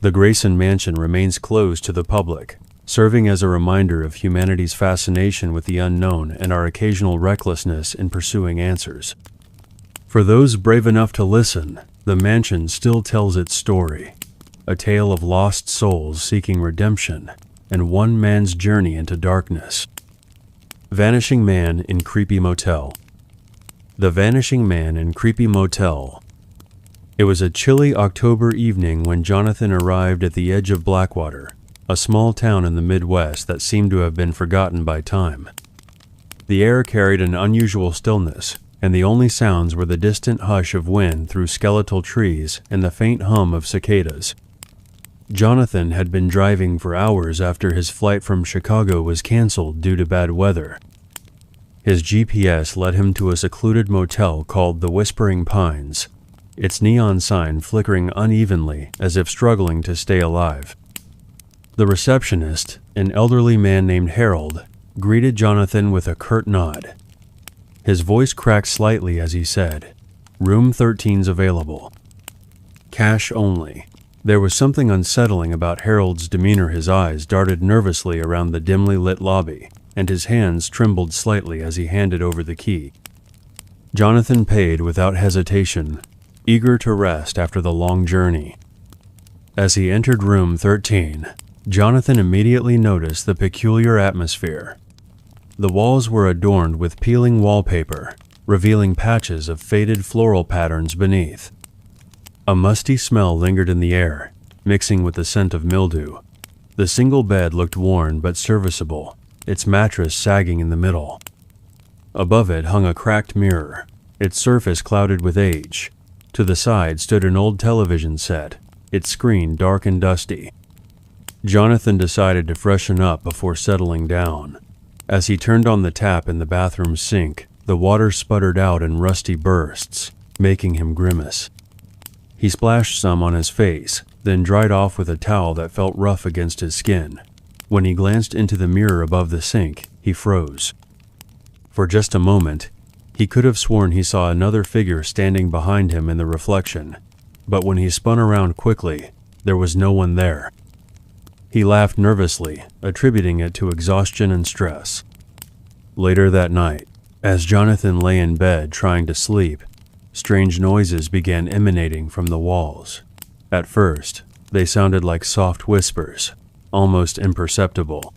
The Grayson Mansion remains closed to the public, serving as a reminder of humanity's fascination with the unknown and our occasional recklessness in pursuing answers. For those brave enough to listen, the mansion still tells its story, a tale of lost souls seeking redemption and one man's journey into darkness. Vanishing Man in Creepy Motel. The Vanishing Man in Creepy Motel. It was a chilly October evening when Jonathan arrived at the edge of Blackwater, a small town in the Midwest that seemed to have been forgotten by time. The air carried an unusual stillness, and the only sounds were the distant hush of wind through skeletal trees and the faint hum of cicadas. Jonathan had been driving for hours after his flight from Chicago was canceled due to bad weather. His GPS led him to a secluded motel called the Whispering Pines, its neon sign flickering unevenly as if struggling to stay alive. The receptionist, an elderly man named Harold, greeted Jonathan with a curt nod. His voice cracked slightly as he said, "Room 13's available. Cash only." There was something unsettling about Harold's demeanor. His eyes darted nervously around the dimly lit lobby, and his hands trembled slightly as he handed over the key. Jonathan paid without hesitation, eager to rest after the long journey. As he entered room 13, Jonathan immediately noticed the peculiar atmosphere. The walls were adorned with peeling wallpaper, revealing patches of faded floral patterns beneath. A musty smell lingered in the air, mixing with the scent of mildew. The single bed looked worn but serviceable, its mattress sagging in the middle. Above it hung a cracked mirror, its surface clouded with age. To the side stood an old television set, its screen dark and dusty. Jonathan decided to freshen up before settling down. As he turned on the tap in the bathroom sink, the water sputtered out in rusty bursts, making him grimace. He splashed some on his face, then dried off with a towel that felt rough against his skin. When he glanced into the mirror above the sink, he froze. For just a moment, he could have sworn he saw another figure standing behind him in the reflection, but when he spun around quickly, there was no one there. He laughed nervously, attributing it to exhaustion and stress. Later that night, as Jonathan lay in bed trying to sleep, strange noises began emanating from the walls. At first, they sounded like soft whispers, almost imperceptible.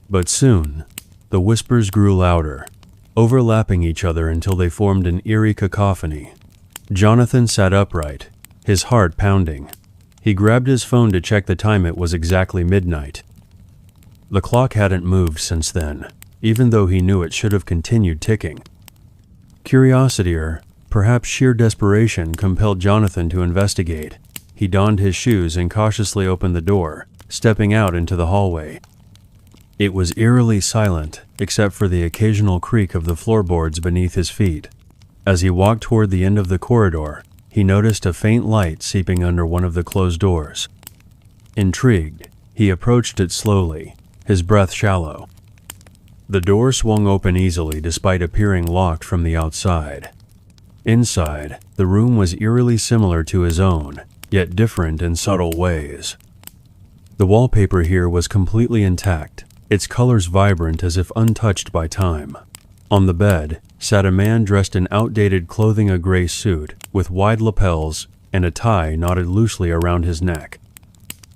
But soon, the whispers grew louder, overlapping each other until they formed an eerie cacophony. Jonathan sat upright, his heart pounding. He grabbed his phone to check the time. It was exactly midnight. The clock hadn't moved since then, even though he knew it should have continued ticking. Curiosity, or perhaps sheer desperation, compelled Jonathan to investigate. He donned his shoes and cautiously opened the door, stepping out into the hallway. It was eerily silent, except for the occasional creak of the floorboards beneath his feet. As he walked toward the end of the corridor, he noticed a faint light seeping under one of the closed doors. Intrigued, he approached it slowly, his breath shallow. The door swung open easily despite appearing locked from the outside. Inside, the room was eerily similar to his own, yet different in subtle ways. The wallpaper here was completely intact, its colors vibrant as if untouched by time. On the bed sat a man dressed in outdated clothing, a gray suit with wide lapels and a tie knotted loosely around his neck.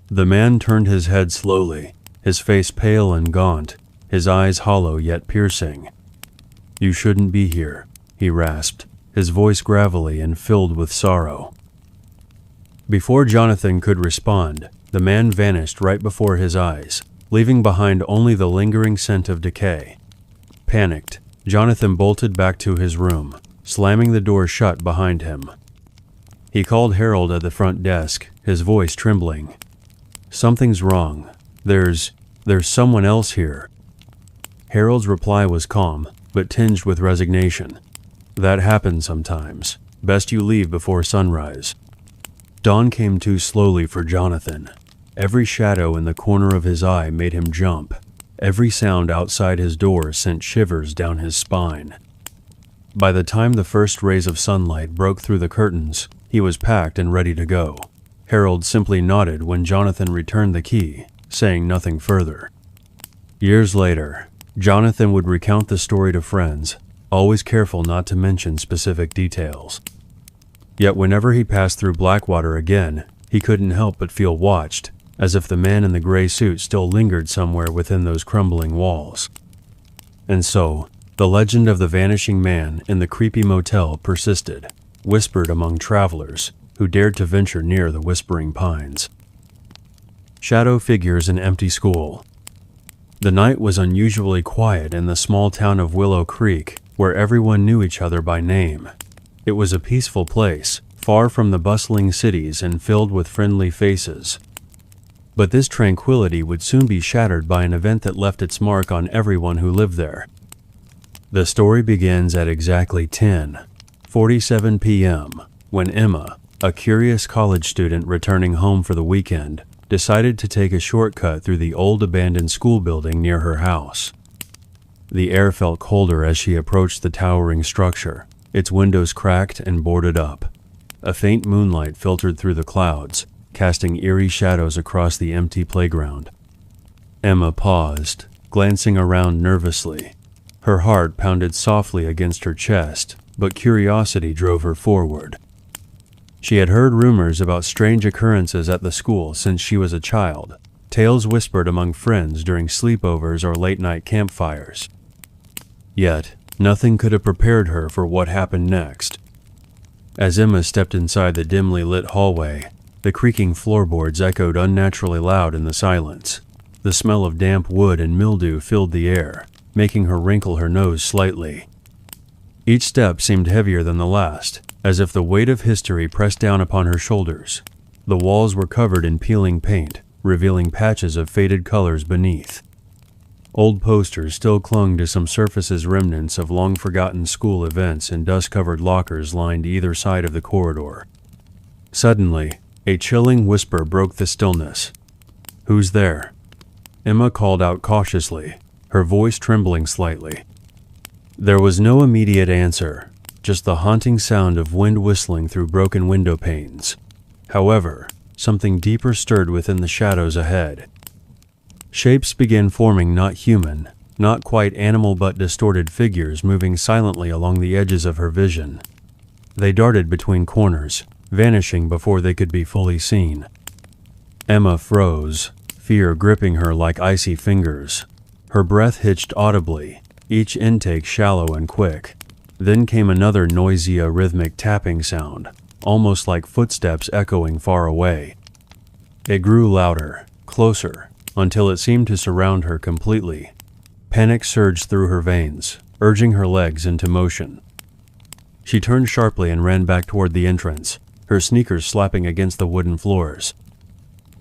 The man turned his head slowly, his face pale and gaunt, his eyes hollow yet piercing. "You shouldn't be here," he rasped, his voice gravelly and filled with sorrow. Before Jonathan could respond, the man vanished right before his eyes, leaving behind only the lingering scent of decay. Panicked, Jonathan bolted back to his room, slamming the door shut behind him. He called Harold at the front desk, his voice trembling. "Something's wrong. There's someone else here." Harold's reply was calm, but tinged with resignation. "That happens sometimes. Best you leave before sunrise." Dawn came too slowly for Jonathan. Every shadow in the corner of his eye made him jump. Every sound outside his door sent shivers down his spine. By the time the first rays of sunlight broke through the curtains, he was packed and ready to go. Harold simply nodded when Jonathan returned the key, saying nothing further. Years later, Jonathan would recount the story to friends, always careful not to mention specific details. Yet whenever he passed through Blackwater again, he couldn't help but feel watched, as if the man in the gray suit still lingered somewhere within those crumbling walls. And so, the legend of the vanishing man in the creepy motel persisted, whispered among travelers who dared to venture near the Whispering Pines. Shadow figures in empty school. The night was unusually quiet in the small town of Willow Creek, where everyone knew each other by name. It was a peaceful place, far from the bustling cities and filled with friendly faces. But this tranquility would soon be shattered by an event that left its mark on everyone who lived there. The story begins at exactly 10:47 p.m., when Emma, a curious college student returning home for the weekend, decided to take a shortcut through the old abandoned school building near her house. The air felt colder as she approached the towering structure, its windows cracked and boarded up. A faint moonlight filtered through the clouds, casting eerie shadows across the empty playground. Emma paused, glancing around nervously. Her heart pounded softly against her chest, but curiosity drove her forward. She had heard rumors about strange occurrences at the school since she was a child, tales whispered among friends during sleepovers or late-night campfires. Yet, nothing could have prepared her for what happened next. As Emma stepped inside the dimly lit hallway, the creaking floorboards echoed unnaturally loud in the silence. The smell of damp wood and mildew filled the air, making her wrinkle her nose slightly. Each step seemed heavier than the last, as if the weight of history pressed down upon her shoulders. The walls were covered in peeling paint, revealing patches of faded colors beneath. Old posters still clung to some surfaces, remnants of long-forgotten school events, and dust-covered lockers lined either side of the corridor. Suddenly, a chilling whisper broke the stillness. "Who's there?" Emma called out cautiously, her voice trembling slightly. There was no immediate answer, just the haunting sound of wind whistling through broken window panes. However, something deeper stirred within the shadows ahead. Shapes began forming, not human, not quite animal, but distorted figures moving silently along the edges of her vision. They darted between corners, vanishing before they could be fully seen. Emma froze, fear gripping her like icy fingers. Her breath hitched audibly, each intake shallow and quick. Then came another noisy, rhythmic tapping sound, almost like footsteps echoing far away. It grew louder, closer, until it seemed to surround her completely. Panic surged through her veins, urging her legs into motion. She turned sharply and ran back toward the entrance, her sneakers slapping against the wooden floors.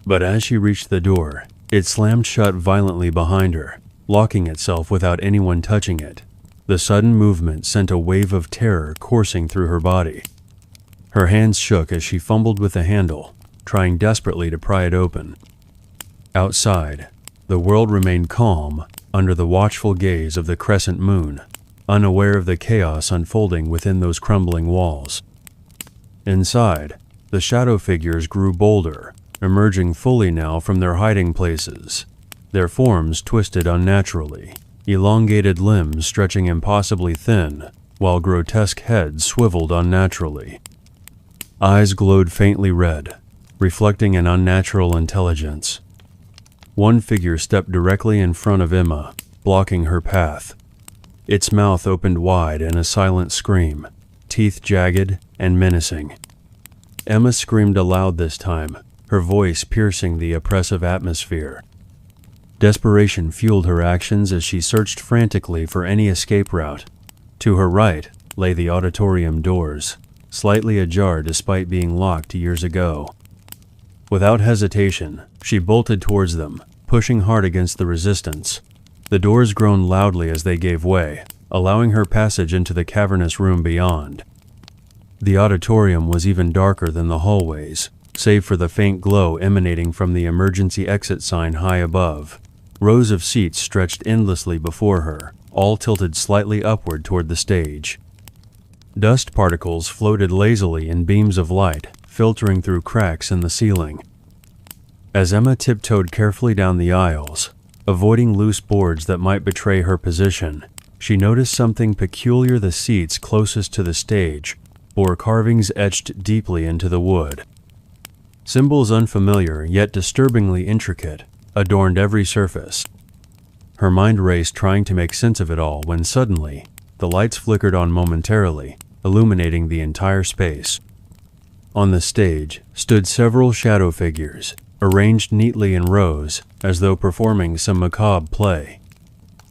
But as she reached the door, it slammed shut violently behind her, locking itself without anyone touching it. The sudden movement sent a wave of terror coursing through her body. Her hands shook as she fumbled with the handle, trying desperately to pry it open. Outside, the world remained calm, under the watchful gaze of the crescent moon, unaware of the chaos unfolding within those crumbling walls. Inside, the shadow figures grew bolder, emerging fully now from their hiding places, their forms twisted unnaturally, elongated limbs stretching impossibly thin, while grotesque heads swiveled unnaturally. Eyes glowed faintly red, reflecting an unnatural intelligence. One figure stepped directly in front of Emma, blocking her path. Its mouth opened wide in a silent scream, teeth jagged and menacing. Emma screamed aloud this time, her voice piercing the oppressive atmosphere. Desperation fueled her actions as she searched frantically for any escape route. To her right lay the auditorium doors, slightly ajar despite being locked years ago. Without hesitation, she bolted towards them, pushing hard against the resistance. The doors groaned loudly as they gave way, allowing her passage into the cavernous room beyond. The auditorium was even darker than the hallways, save for the faint glow emanating from the emergency exit sign high above. Rows of seats stretched endlessly before her, all tilted slightly upward toward the stage. Dust particles floated lazily in beams of light, filtering through cracks in the ceiling. As Emma tiptoed carefully down the aisles, avoiding loose boards that might betray her position, she noticed something peculiar. The seats closest to the stage bore carvings etched deeply into the wood. Symbols unfamiliar yet disturbingly intricate adorned every surface. Her mind raced trying to make sense of it all when suddenly, the lights flickered on momentarily, illuminating the entire space. On the stage stood several shadow figures, arranged neatly in rows as though performing some macabre play.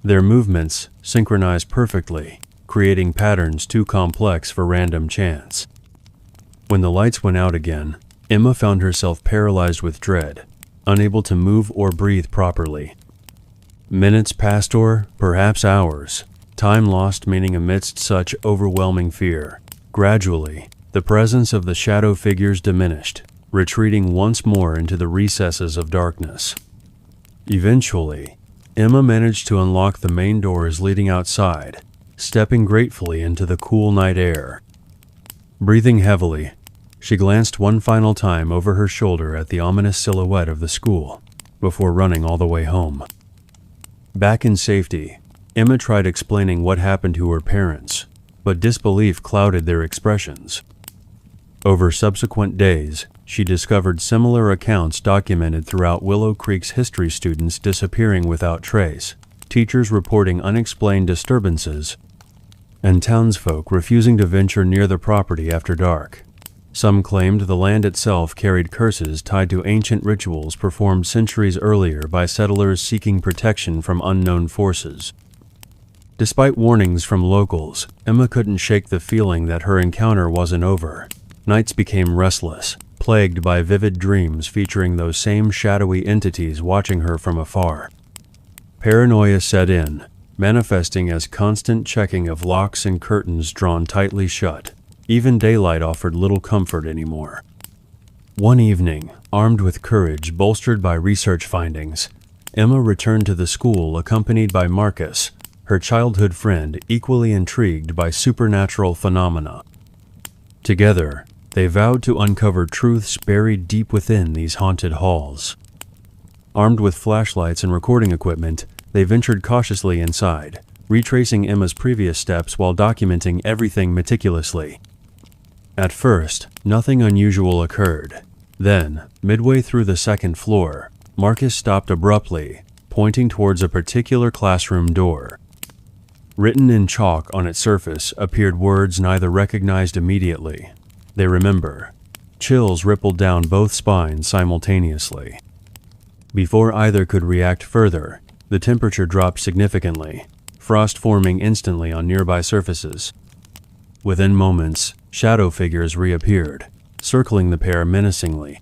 Their movements synchronized perfectly, creating patterns too complex for random chance. When the lights went out again, Emma found herself paralyzed with dread, unable to move or breathe properly. Minutes passed, or perhaps hours, time lost meaning amidst such overwhelming fear. Gradually, the presence of the shadow figures diminished, retreating once more into the recesses of darkness. Eventually, Emma managed to unlock the main doors leading outside, stepping gratefully into the cool night air. Breathing heavily, she glanced one final time over her shoulder at the ominous silhouette of the school, before running all the way home. Back in safety, Emma tried explaining what happened to her parents, but disbelief clouded their expressions. Over subsequent days, she discovered similar accounts documented throughout Willow Creek's history students disappearing without trace, teachers reporting unexplained disturbances, and townsfolk refusing to venture near the property after dark. Some claimed the land itself carried curses tied to ancient rituals performed centuries earlier by settlers seeking protection from unknown forces. Despite warnings from locals, Emma couldn't shake the feeling that her encounter wasn't over. Nights became restless, plagued by vivid dreams featuring those same shadowy entities watching her from afar. Paranoia set in, manifesting as constant checking of locks and curtains drawn tightly shut. Even daylight offered little comfort anymore. One evening, armed with courage bolstered by research findings, Emma returned to the school accompanied by Marcus, her childhood friend equally intrigued by supernatural phenomena. Together, they vowed to uncover truths buried deep within these haunted halls. Armed with flashlights and recording equipment, they ventured cautiously inside, retracing Emma's previous steps while documenting everything meticulously. At first, nothing unusual occurred. Then, midway through the second floor, Marcus stopped abruptly, pointing towards a particular classroom door. Written in chalk on its surface appeared words neither recognized immediately. They remember. Chills rippled down both spines simultaneously. Before either could react further, the temperature dropped significantly, frost forming instantly on nearby surfaces. Within moments, shadow figures reappeared, circling the pair menacingly.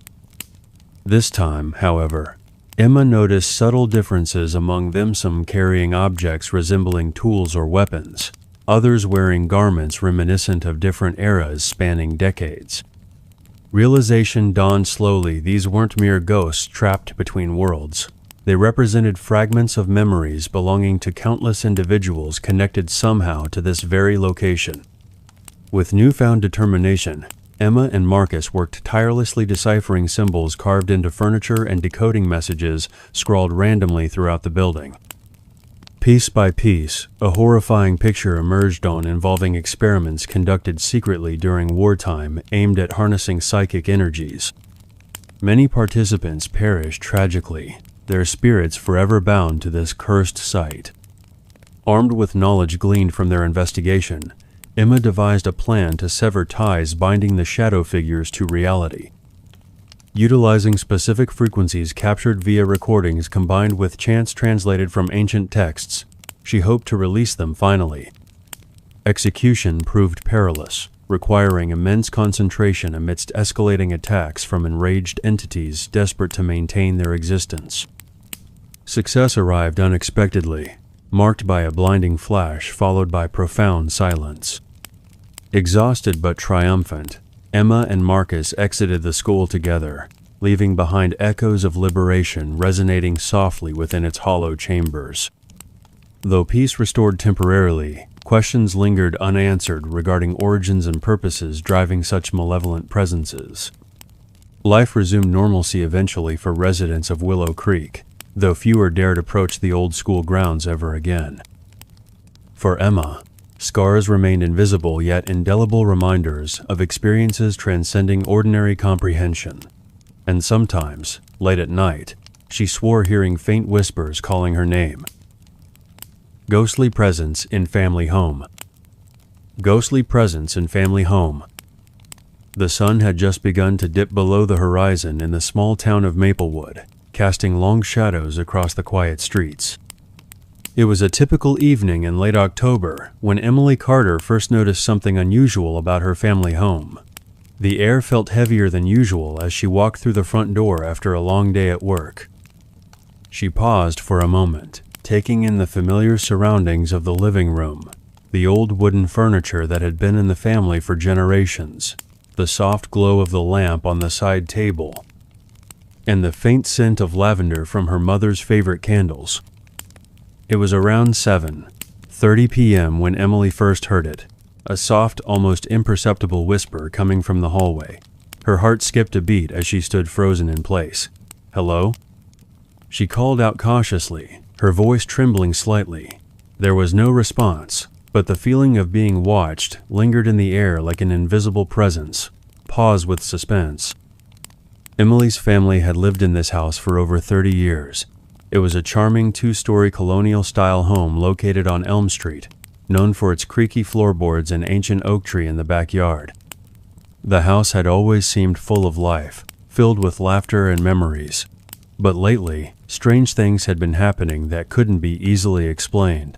This time, however, Emma noticed subtle differences among them, some carrying objects resembling tools or weapons, others wearing garments reminiscent of different eras spanning decades. Realization dawned slowly. These weren't mere ghosts trapped between worlds. They represented fragments of memories belonging to countless individuals connected somehow to this very location. With newfound determination, Emma and Marcus worked tirelessly deciphering symbols carved into furniture and decoding messages scrawled randomly throughout the building. Piece by piece, a horrifying picture emerged involving experiments conducted secretly during wartime aimed at harnessing psychic energies. Many participants perished tragically, their spirits forever bound to this cursed site. Armed with knowledge gleaned from their investigation, Emma devised a plan to sever ties binding the shadow figures to reality. Utilizing specific frequencies captured via recordings combined with chants translated from ancient texts, she hoped to release them finally. Execution proved perilous, requiring immense concentration amidst escalating attacks from enraged entities desperate to maintain their existence. Success arrived unexpectedly, marked by a blinding flash followed by profound silence. Exhausted but triumphant, Emma and Marcus exited the school together, leaving behind echoes of liberation resonating softly within its hollow chambers. Though peace restored temporarily, questions lingered unanswered regarding origins and purposes driving such malevolent presences. Life resumed normalcy eventually for residents of Willow Creek, though fewer dared approach the old school grounds ever again. For Emma, scars remained invisible yet indelible reminders of experiences transcending ordinary comprehension. And sometimes, late at night, she swore hearing faint whispers calling her name. Ghostly presence in family home. Ghostly presence in family home. The sun had just begun to dip below the horizon in the small town of Maplewood, casting long shadows across the quiet streets. It was a typical evening in late October when Emily Carter first noticed something unusual about her family home. The air felt heavier than usual as she walked through the front door after a long day at work. She paused for a moment, taking in the familiar surroundings of the living room, the old wooden furniture that had been in the family for generations, the soft glow of the lamp on the side table, and the faint scent of lavender from her mother's favorite candles. It was around 7:30 p.m. when Emily first heard it, a soft, almost imperceptible whisper coming from the hallway. Her heart skipped a beat as she stood frozen in place. "Hello?" She called out cautiously, her voice trembling slightly. There was no response, but the feeling of being watched lingered in the air like an invisible presence, paused with suspense. Emily's family had lived in this house for over 30 years. It was a charming two-story colonial-style home located on Elm Street, known for its creaky floorboards and ancient oak tree in the backyard. The house had always seemed full of life, filled with laughter and memories. But lately, strange things had been happening that couldn't be easily explained.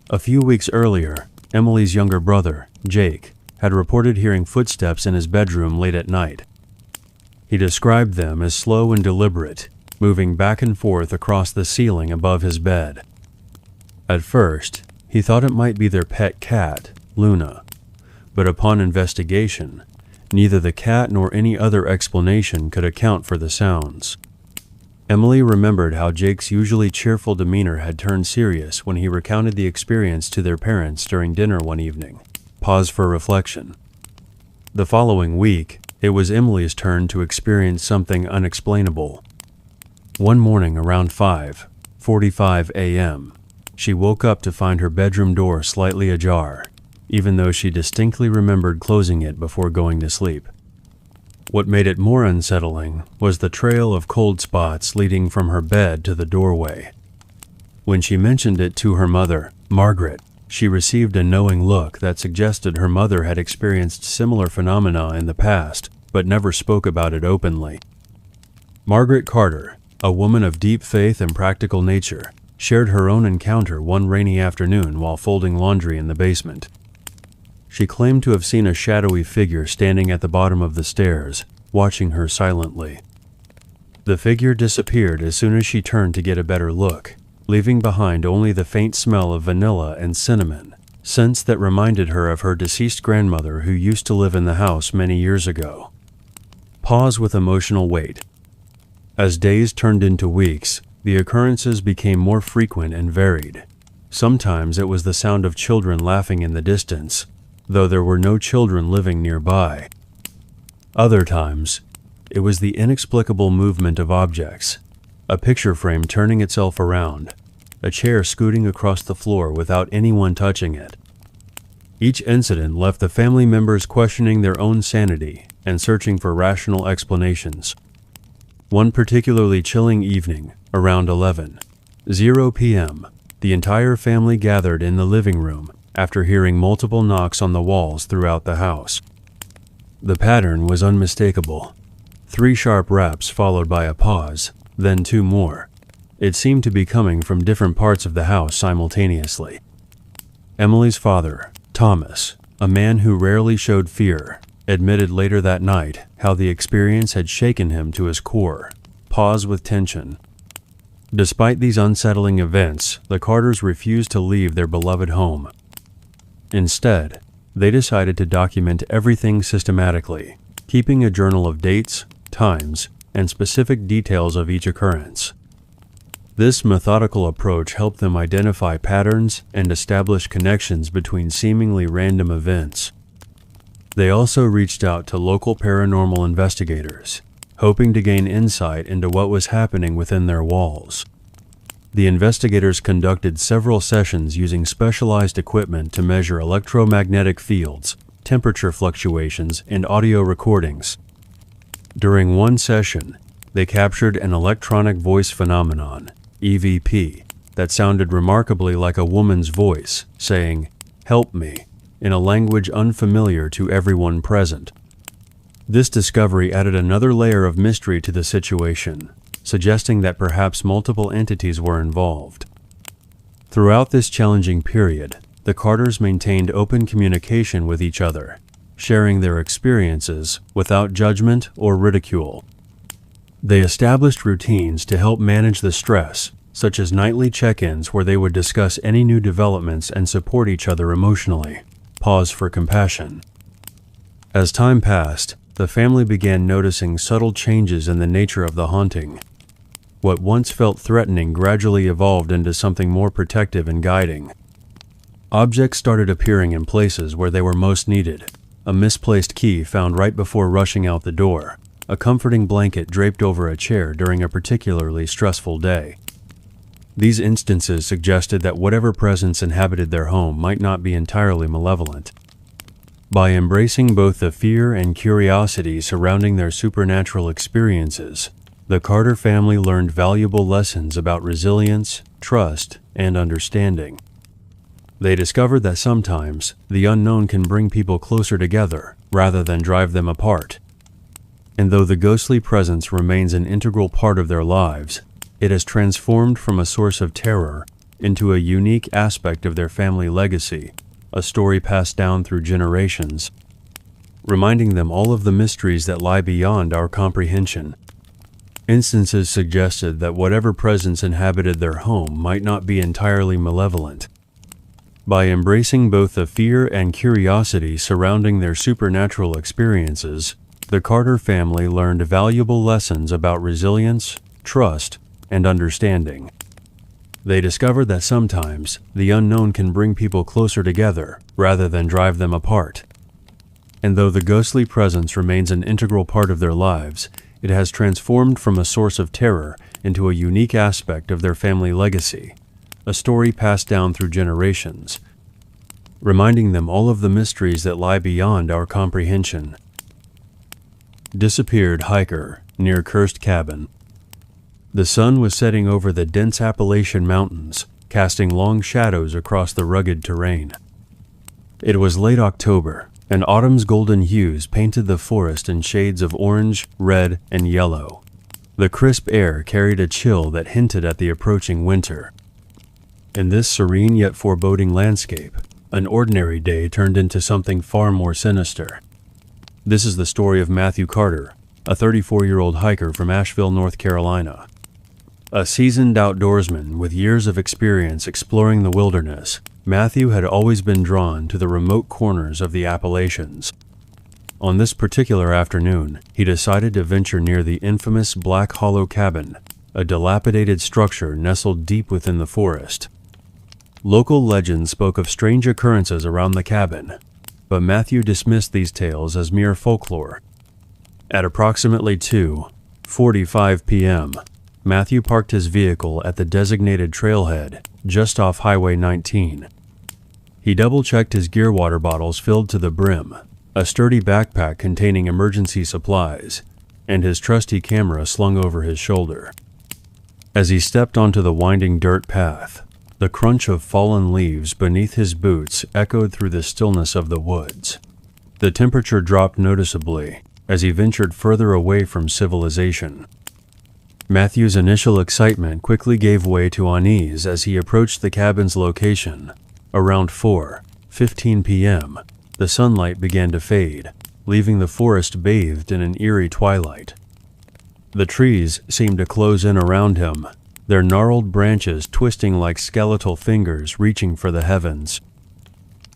A few weeks earlier, Emily's younger brother, Jake, had reported hearing footsteps in his bedroom late at night. He described them as slow and deliberate, moving back and forth across the ceiling above his bed. At first, he thought it might be their pet cat, Luna, but upon investigation, neither the cat nor any other explanation could account for the sounds. Emily remembered how Jake's usually cheerful demeanor had turned serious when he recounted the experience to their parents during dinner one evening. Pause for reflection. The following week, it was Emily's turn to experience something unexplainable. One morning around 5:45 a.m., she woke up to find her bedroom door slightly ajar, even though she distinctly remembered closing it before going to sleep. What made it more unsettling was the trail of cold spots leading from her bed to the doorway. When she mentioned it to her mother, Margaret, she received a knowing look that suggested her mother had experienced similar phenomena in the past, but never spoke about it openly. Margaret Carter, a woman of deep faith and practical nature, shared her own encounter one rainy afternoon while folding laundry in the basement. She claimed to have seen a shadowy figure standing at the bottom of the stairs, watching her silently. The figure disappeared as soon as she turned to get a better look, leaving behind only the faint smell of vanilla and cinnamon, scents that reminded her of her deceased grandmother who used to live in the house many years ago. Pause with emotional weight. As days turned into weeks, The occurrences became more frequent and varied. Sometimes it was the sound of children laughing in the distance, though there were no children living nearby. Other times, it was the inexplicable movement of objects, a picture frame turning itself around, a chair scooting across the floor without anyone touching it. Each incident left the family members questioning their own sanity and searching for rational explanations. One particularly chilling evening, around 11:00 p.m., the entire family gathered in the living room after hearing multiple knocks on the walls throughout the house. The pattern was unmistakable. 3 sharp raps followed by a pause, then 2 more. It seemed to be coming from different parts of the house simultaneously. Emily's father, Thomas, a man who rarely showed fear, admitted later that night how the experience had shaken him to his core, paused with tension. Despite these unsettling events, the Carters refused to leave their beloved home. Instead, they decided to document everything systematically, keeping a journal of dates, times, and specific details of each occurrence. This methodical approach helped them identify patterns and establish connections between seemingly random events. They also reached out to local paranormal investigators, hoping to gain insight into what was happening within their walls. The investigators conducted several sessions using specialized equipment to measure electromagnetic fields, temperature fluctuations, and audio recordings. During one session, they captured an electronic voice phenomenon, EVP, that sounded remarkably like a woman's voice, saying, "Help me," in a language unfamiliar to everyone present. This discovery added another layer of mystery to the situation, suggesting that perhaps multiple entities were involved. Throughout this challenging period, the Carters maintained open communication with each other, sharing their experiences without judgment or ridicule. They established routines to help manage the stress, such as nightly check-ins where they would discuss any new developments and support each other emotionally. Pause for compassion. As time passed, the family began noticing subtle changes in the nature of the haunting. What once felt threatening gradually evolved into something more protective and guiding. Objects started appearing in places where they were most needed. A misplaced key found right before rushing out the door. A comforting blanket draped over a chair during a particularly stressful day. These instances suggested that whatever presence inhabited their home might not be entirely malevolent. By embracing both the fear and curiosity surrounding their supernatural experiences, the Carter family learned valuable lessons about resilience, trust, and understanding. They discovered that sometimes the unknown can bring people closer together rather than drive them apart. And though the ghostly presence remains an integral part of their lives, it has transformed from a source of terror into a unique aspect of their family legacy, a story passed down through generations, reminding them all of the mysteries that lie beyond our comprehension. Instances suggested that whatever presence inhabited their home might not be entirely malevolent. By embracing both the fear and curiosity surrounding their supernatural experiences, the Carter family learned valuable lessons about resilience, trust, and understanding. They discovered that sometimes the unknown can bring people closer together rather than drive them apart. And though the ghostly presence remains an integral part of their lives, it has transformed from a source of terror into a unique aspect of their family legacy, a story passed down through generations, reminding them all of the mysteries that lie beyond our comprehension. Disappeared hiker near cursed cabin. The sun was setting over the dense Appalachian Mountains, casting long shadows across the rugged terrain. It was late October, and autumn's golden hues painted the forest in shades of orange, red, and yellow. The crisp air carried a chill that hinted at the approaching winter. In this serene yet foreboding landscape, an ordinary day turned into something far more sinister. This is the story of Matthew Carter, a 34-year-old hiker from Asheville, North Carolina. A seasoned outdoorsman with years of experience exploring the wilderness, Matthew had always been drawn to the remote corners of the Appalachians. On this particular afternoon, he decided to venture near the infamous Black Hollow Cabin, a dilapidated structure nestled deep within the forest. Local legends spoke of strange occurrences around the cabin, but Matthew dismissed these tales as mere folklore. At approximately 2:45 p.m., Matthew parked his vehicle at the designated trailhead just off Highway 19. He double-checked his gear water bottles filled to the brim, a sturdy backpack containing emergency supplies, and his trusty camera slung over his shoulder. As he stepped onto the winding dirt path, the crunch of fallen leaves beneath his boots echoed through the stillness of the woods. The temperature dropped noticeably as he ventured further away from civilization. Matthew's initial excitement quickly gave way to unease as he approached the cabin's location. Around 4:15 p.m., the sunlight began to fade, leaving the forest bathed in an eerie twilight. The trees seemed to close in around him, their gnarled branches twisting like skeletal fingers reaching for the heavens.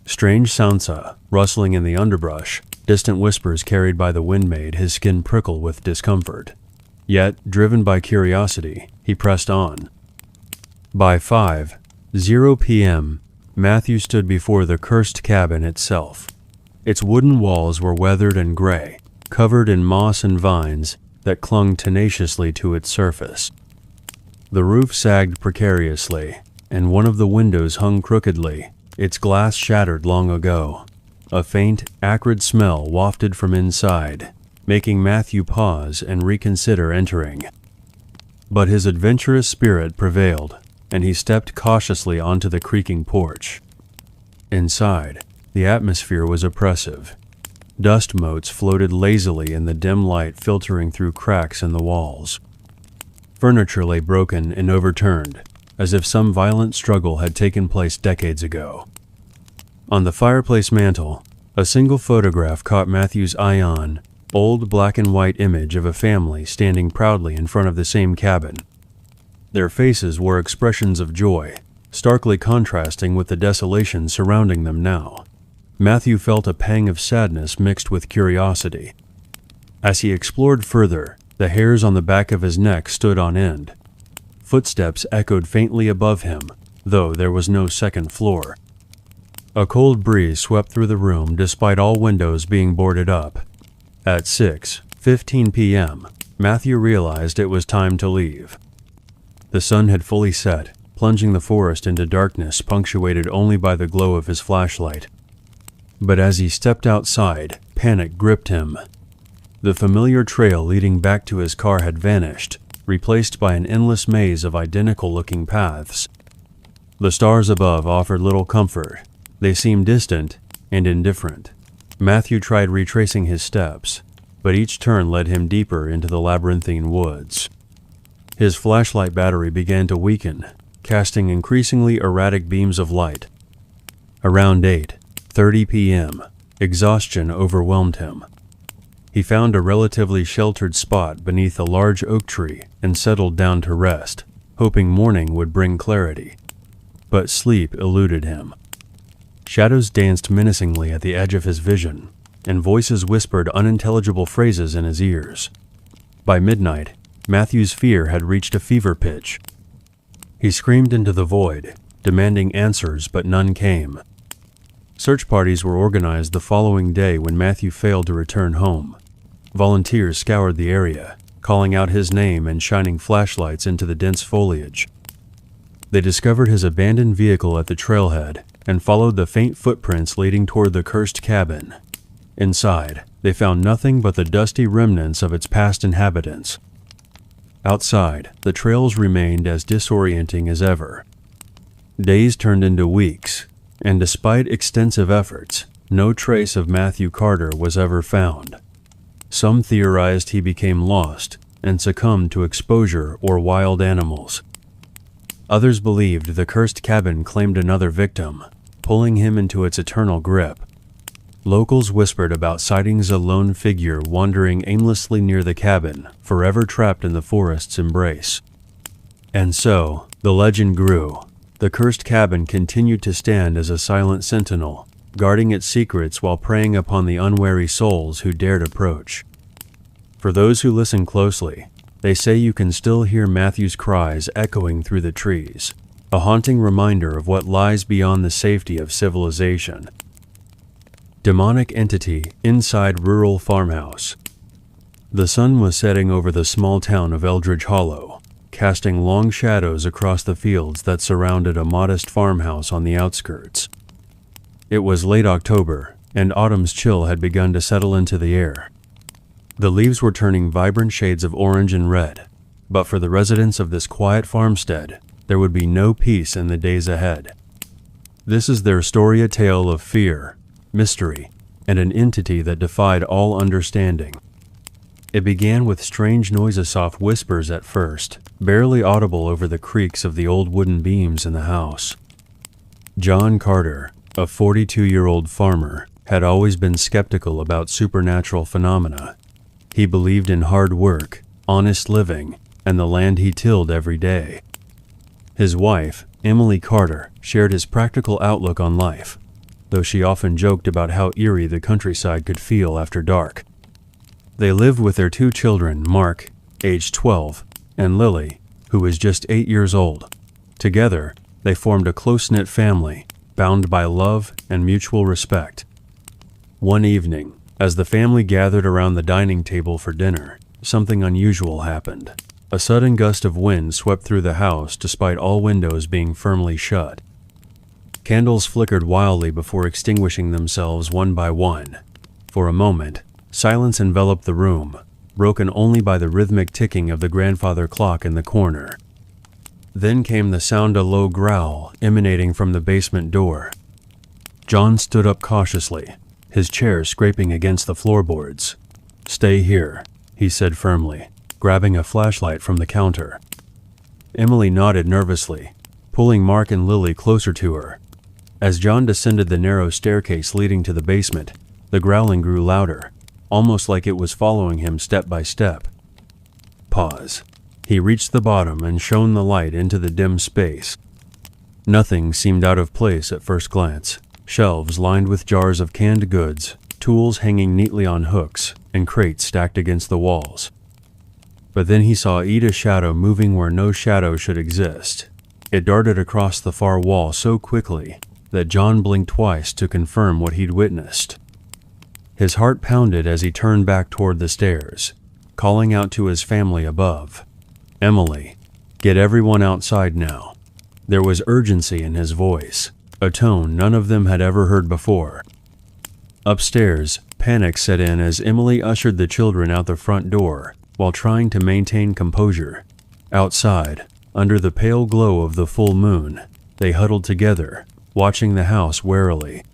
Strange sounds, rustling in the underbrush, distant whispers carried by the wind made his skin prickle with discomfort. Yet, driven by curiosity, he pressed on. By 5:00 p.m., Matthew stood before the cursed cabin itself. Its wooden walls were weathered and gray, covered in moss and vines that clung tenaciously to its surface. The roof sagged precariously, and one of the windows hung crookedly, its glass shattered long ago. A faint, acrid smell wafted from inside, making Matthew pause and reconsider entering. But his adventurous spirit prevailed, and he stepped cautiously onto the creaking porch. Inside, the atmosphere was oppressive. Dust motes floated lazily in the dim light filtering through cracks in the walls. Furniture lay broken and overturned, as if some violent struggle had taken place decades ago. On the fireplace mantel, a single photograph caught Matthew's eye on, old black and white image of a family standing proudly in front of the same cabin. Their faces wore expressions of joy, starkly contrasting with the desolation surrounding them now. Matthew felt a pang of sadness mixed with curiosity. As he explored further, the hairs on the back of his neck stood on end. Footsteps echoed faintly above him, though there was no second floor. A cold breeze swept through the room despite all windows being boarded up. At 6:15 p.m., Matthew realized it was time to leave. The sun had fully set, plunging the forest into darkness punctuated only by the glow of his flashlight. But as he stepped outside, panic gripped him. The familiar trail leading back to his car had vanished, replaced by an endless maze of identical-looking paths. The stars above offered little comfort. They seemed distant and indifferent. Matthew tried retracing his steps, but each turn led him deeper into the labyrinthine woods. His flashlight battery began to weaken, casting increasingly erratic beams of light. Around 8:30 p.m., exhaustion overwhelmed him. He found a relatively sheltered spot beneath a large oak tree and settled down to rest, hoping morning would bring clarity. But sleep eluded him. Shadows danced menacingly at the edge of his vision, and voices whispered unintelligible phrases in his ears. By midnight, Matthew's fear had reached a fever pitch. He screamed into the void, demanding answers, but none came. Search parties were organized the following day when Matthew failed to return home. Volunteers scoured the area, calling out his name and shining flashlights into the dense foliage. They discovered his abandoned vehicle at the trailhead and followed the faint footprints leading toward the cursed cabin. Inside, they found nothing but the dusty remnants of its past inhabitants. Outside, the trails remained as disorienting as ever. Days turned into weeks, and despite extensive efforts, no trace of Matthew Carter was ever found. Some theorized he became lost and succumbed to exposure or wild animals. Others believed the cursed cabin claimed another victim, pulling him into its eternal grip. Locals whispered about sightings a lone figure wandering aimlessly near the cabin, forever trapped in the forest's embrace. And so, the legend grew. The cursed cabin continued to stand as a silent sentinel, guarding its secrets while preying upon the unwary souls who dared approach. For those who listened closely, They say you can still hear Matthew's cries echoing through the trees, a haunting reminder of what lies beyond the safety of civilization. Demonic entity inside rural farmhouse. The sun was setting over the small town of Eldridge Hollow, casting long shadows across the fields that surrounded a modest farmhouse on the outskirts. It was late October, and autumn's chill had begun to settle into the air. The leaves were turning vibrant shades of orange and red, but for the residents of this quiet farmstead, there would be no peace in the days ahead. This is their story, a tale of fear, mystery, and an entity that defied all understanding. It began with strange noises, soft whispers at first, barely audible over the creaks of the old wooden beams in the house. John Carter, a 42-year-old farmer, had always been skeptical about supernatural phenomena. He believed in hard work, honest living, and the land he tilled every day. His wife, Emily Carter, shared his practical outlook on life, though she often joked about how eerie the countryside could feel after dark. They lived with their 2 children, Mark, aged 12, and Lily, who was just 8 years old. Together, they formed a close-knit family, bound by love and mutual respect. One evening, as the family gathered around the dining table for dinner, something unusual happened. A sudden gust of wind swept through the house despite all windows being firmly shut. Candles flickered wildly before extinguishing themselves one by one. For a moment, silence enveloped the room, broken only by the rhythmic ticking of the grandfather clock in the corner. Then came the sound of a low growl emanating from the basement door. John stood up cautiously, his chair scraping against the floorboards. "Stay here," he said firmly, grabbing a flashlight from the counter. Emily nodded nervously, pulling Mark and Lily closer to her. As John descended the narrow staircase leading to the basement, the growling grew louder, almost like it was following him step by step. Pause. He reached the bottom and shone the light into the dim space. Nothing seemed out of place at first glance. Shelves lined with jars of canned goods, tools hanging neatly on hooks, and crates stacked against the walls. But then he saw Ida's shadow moving where no shadow should exist. It darted across the far wall so quickly that John blinked twice to confirm what he'd witnessed. His heart pounded as he turned back toward the stairs, calling out to his family above. "Emily, get everyone outside now." There was urgency in his voice, a tone none of them had ever heard before. Upstairs, panic set in as Emily ushered the children out the front door while trying to maintain composure. Outside, under the pale glow of the full moon, they huddled together, watching the house warily.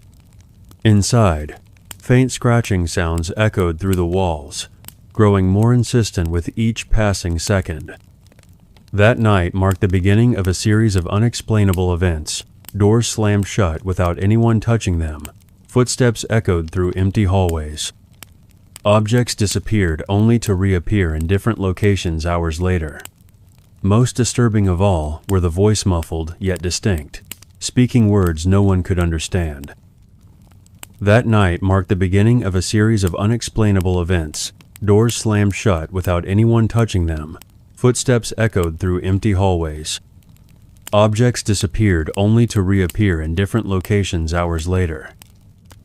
Inside, faint scratching sounds echoed through the walls, growing more insistent with each passing second. That night marked the beginning of a series of unexplainable events. Doors slammed shut without anyone touching them. Footsteps echoed through empty hallways. Objects disappeared only to reappear in different locations hours later. Most disturbing of all were the voice muffled yet distinct, speaking words no one could understand. That night marked the beginning of a series of unexplainable events. Doors slammed shut without anyone touching them. Footsteps echoed through empty hallways. Objects disappeared only to reappear in different locations hours later.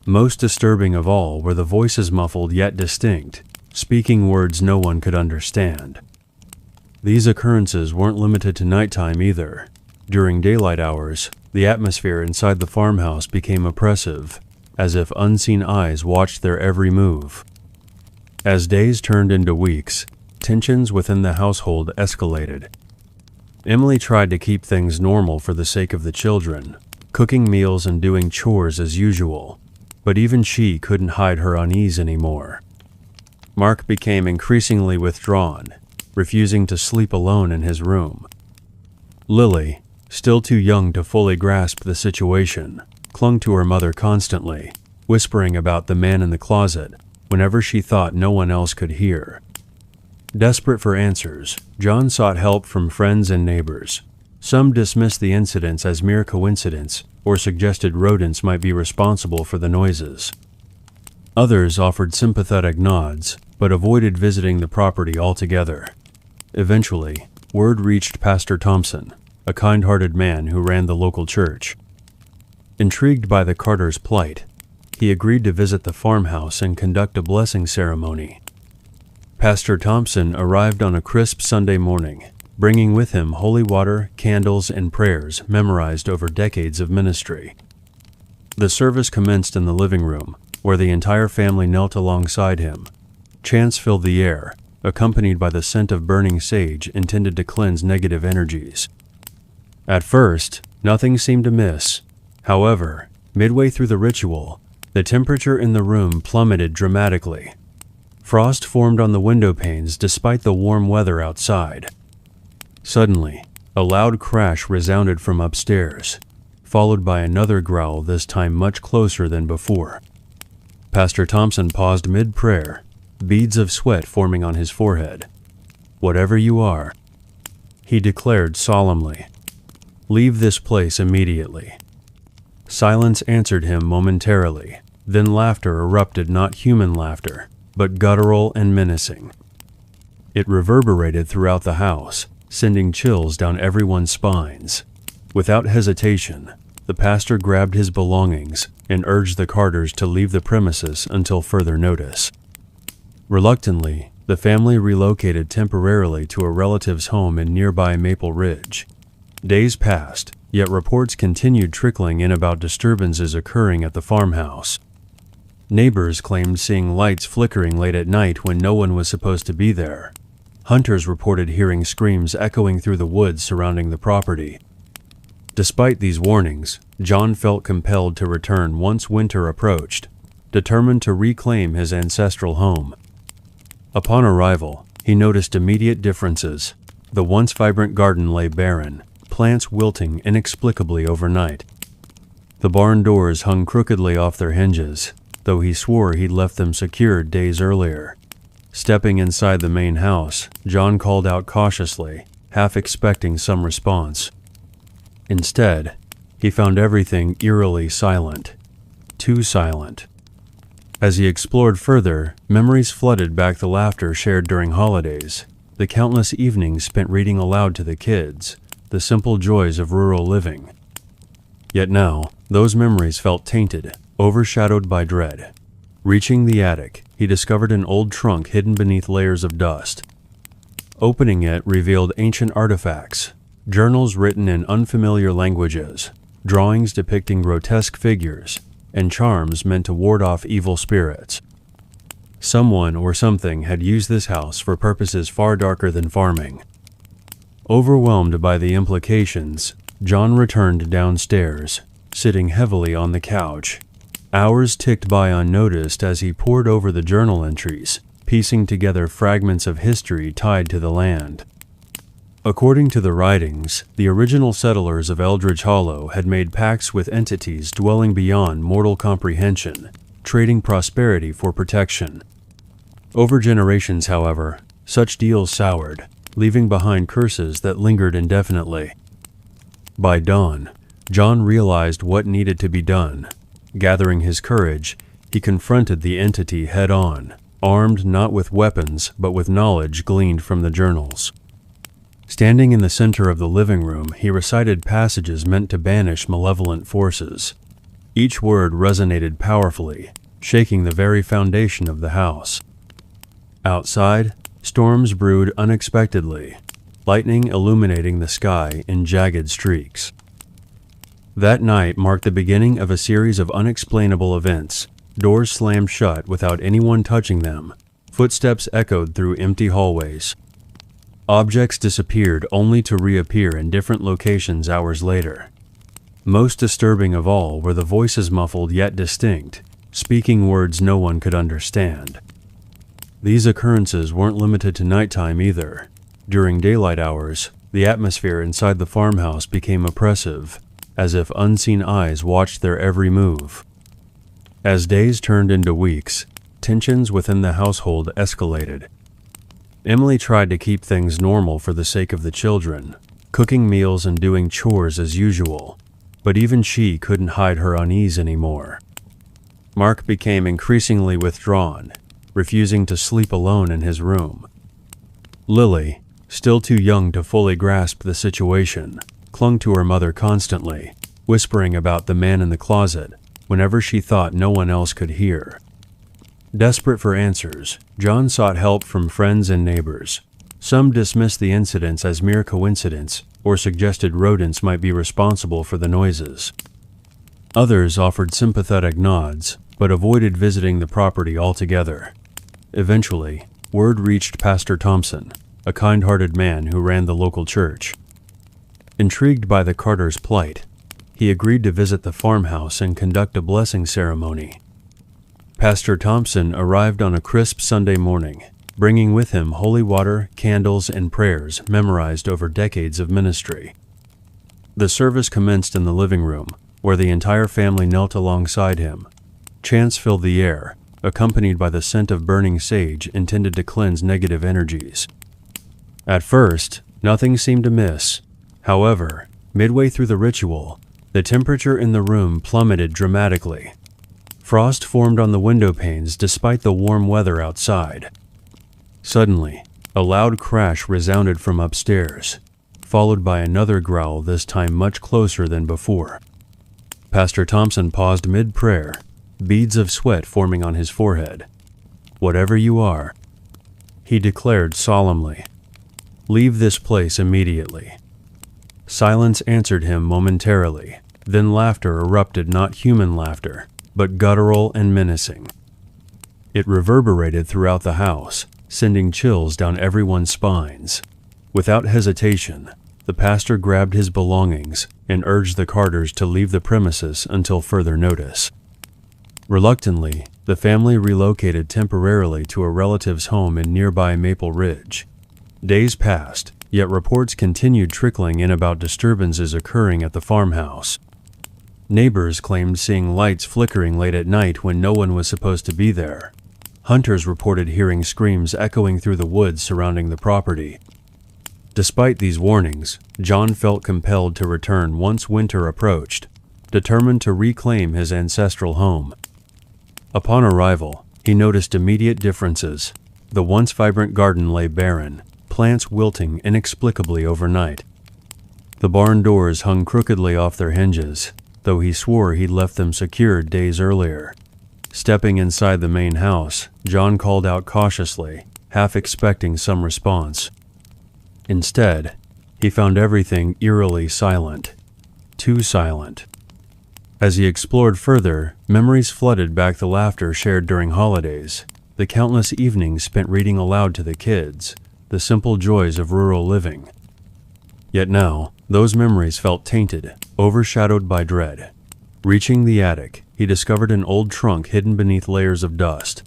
Most disturbing of all were the voices muffled yet distinct, speaking words no one could understand. These occurrences weren't limited to nighttime either. During daylight hours, the atmosphere inside the farmhouse became oppressive, as if unseen eyes watched their every move. As days turned into weeks, tensions within the household escalated. Emily tried to keep things normal for the sake of the children, cooking meals and doing chores as usual, but even she couldn't hide her unease anymore. Mark became increasingly withdrawn, refusing to sleep alone in his room. Lily, still too young to fully grasp the situation, clung to her mother constantly, whispering about the man in the closet whenever she thought no one else could hear. Desperate for answers, John sought help from friends and neighbors. Some dismissed the incidents as mere coincidence or suggested rodents might be responsible for the noises. Others offered sympathetic nods, but avoided visiting the property altogether. Eventually, word reached Pastor Thompson, a kind-hearted man who ran the local church. Intrigued by the Carters' plight, he agreed to visit the farmhouse and conduct a blessing ceremony. Pastor Thompson arrived on a crisp Sunday morning, bringing with him holy water, candles, and prayers memorized over decades of ministry. The service commenced in the living room, where the entire family knelt alongside him. Chants filled the air, accompanied by the scent of burning sage intended to cleanse negative energies. At first, nothing seemed amiss. However, midway through the ritual, the temperature in the room plummeted dramatically. Frost formed on the window panes despite the warm weather outside. Suddenly, a loud crash resounded from upstairs, followed by another growl, this time much closer than before. Pastor Thompson paused mid-prayer, beads of sweat forming on his forehead. "Whatever you are," he declared solemnly, "leave this place immediately." Silence answered him momentarily, then laughter erupted, not human laughter, but guttural and menacing. It reverberated throughout the house, sending chills down everyone's spines. Without hesitation, the pastor grabbed his belongings and urged the Carters to leave the premises until further notice. Reluctantly, the family relocated temporarily to a relative's home in nearby Maple Ridge. Days passed, yet reports continued trickling in about disturbances occurring at the farmhouse. Neighbors claimed seeing lights flickering late at night when no one was supposed to be there. Hunters reported hearing screams echoing through the woods surrounding the property. Despite these warnings, John felt compelled to return once winter approached, determined to reclaim his ancestral home. Upon arrival, he noticed immediate differences. The once vibrant garden lay barren, plants wilting inexplicably overnight. The barn doors hung crookedly off their hinges, though he swore he'd left them secured days earlier. Stepping inside the main house, John called out cautiously, half expecting some response. Instead, he found everything eerily silent. Too silent. As he explored further, memories flooded back the laughter shared during holidays, the countless evenings spent reading aloud to the kids, the simple joys of rural living. Yet now, those memories felt tainted, overshadowed by dread. Reaching the attic, he discovered an old trunk hidden beneath layers of dust. Opening it revealed ancient artifacts, journals written in unfamiliar languages, drawings depicting grotesque figures, and charms meant to ward off evil spirits. Someone or something had used this house for purposes far darker than farming. Overwhelmed by the implications, John returned downstairs, sitting heavily on the couch. Hours ticked by unnoticed as he pored over the journal entries, piecing together fragments of history tied to the land. According to the writings, the original settlers of Eldridge Hollow had made pacts with entities dwelling beyond mortal comprehension, trading prosperity for protection. Over generations, however, such deals soured, leaving behind curses that lingered indefinitely. By dawn, John realized what needed to be done. Gathering his courage, he confronted the entity head-on, armed not with weapons but with knowledge gleaned from the journals. Standing in the center of the living room, he recited passages meant to banish malevolent forces. Each word resonated powerfully, shaking the very foundation of the house. Outside, storms brewed unexpectedly, lightning illuminating the sky in jagged streaks. That night marked the beginning of a series of unexplainable events. Doors slammed shut without anyone touching them. Footsteps echoed through empty hallways. Objects disappeared only to reappear in different locations hours later. Most disturbing of all were the voices, muffled yet distinct, speaking words no one could understand. These occurrences weren't limited to nighttime either. During daylight hours, the atmosphere inside the farmhouse became oppressive, as if unseen eyes watched their every move. As days turned into weeks, tensions within the household escalated. Emily tried to keep things normal for the sake of the children, cooking meals and doing chores as usual, but even she couldn't hide her unease anymore. Mark became increasingly withdrawn, refusing to sleep alone in his room. Lily, still too young to fully grasp the situation, clung to her mother constantly, whispering about the man in the closet whenever she thought no one else could hear. Desperate for answers, John sought help from friends and neighbors. Some dismissed the incidents as mere coincidence or suggested rodents might be responsible for the noises. Others offered sympathetic nods, but avoided visiting the property altogether. Eventually, word reached Pastor Thompson, a kind-hearted man who ran the local church. Intrigued by the Carters' plight, he agreed to visit the farmhouse and conduct a blessing ceremony. Pastor Thompson arrived on a crisp Sunday morning, bringing with him holy water, candles, and prayers memorized over decades of ministry. The service commenced in the living room, where the entire family knelt alongside him. Chants filled the air, accompanied by the scent of burning sage intended to cleanse negative energies. At first, nothing seemed amiss. However, midway through the ritual, the temperature in the room plummeted dramatically. Frost formed on the window panes despite the warm weather outside. Suddenly, a loud crash resounded from upstairs, followed by another growl, this time much closer than before. Pastor Thompson paused mid-prayer, beads of sweat forming on his forehead. "Whatever you are," he declared solemnly, "leave this place immediately." Silence answered him momentarily, then laughter erupted, not human laughter, but guttural and menacing. It reverberated throughout the house, sending chills down everyone's spines. Without hesitation, the pastor grabbed his belongings and urged the Carters to leave the premises until further notice. Reluctantly, the family relocated temporarily to a relative's home in nearby Maple Ridge. Days passed, yet reports continued trickling in about disturbances occurring at the farmhouse. Neighbors claimed seeing lights flickering late at night when no one was supposed to be there. Hunters reported hearing screams echoing through the woods surrounding the property. Despite these warnings, John felt compelled to return once winter approached, determined to reclaim his ancestral home. Upon arrival, he noticed immediate differences. The once vibrant garden lay barren, plants wilting inexplicably overnight. The barn doors hung crookedly off their hinges, though he swore he'd left them secured days earlier. Stepping inside the main house, John called out cautiously, half expecting some response. Instead, he found everything eerily silent. Too silent. As he explored further, memories flooded back the laughter shared during holidays, the countless evenings spent reading aloud to the kids, the simple joys of rural living. Yet now, those memories felt tainted, overshadowed by dread. Reaching the attic, he discovered an old trunk hidden beneath layers of dust.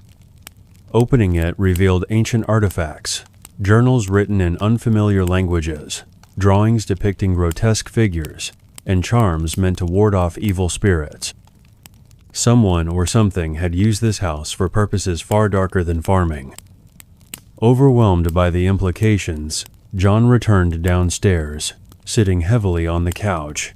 Opening it revealed ancient artifacts, journals written in unfamiliar languages, drawings depicting grotesque figures, and charms meant to ward off evil spirits. Someone or something had used this house for purposes far darker than farming. Overwhelmed by the implications, John returned downstairs, sitting heavily on the couch.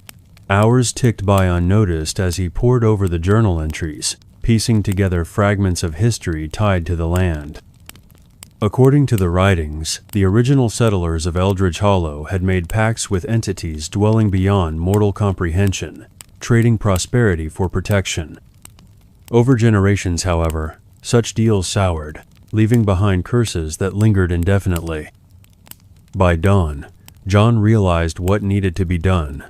Hours ticked by unnoticed as he pored over the journal entries, piecing together fragments of history tied to the land. According to the writings, the original settlers of Eldridge Hollow had made pacts with entities dwelling beyond mortal comprehension, trading prosperity for protection. Over generations, however, such deals soured, leaving behind curses that lingered indefinitely. By dawn, John realized what needed to be done.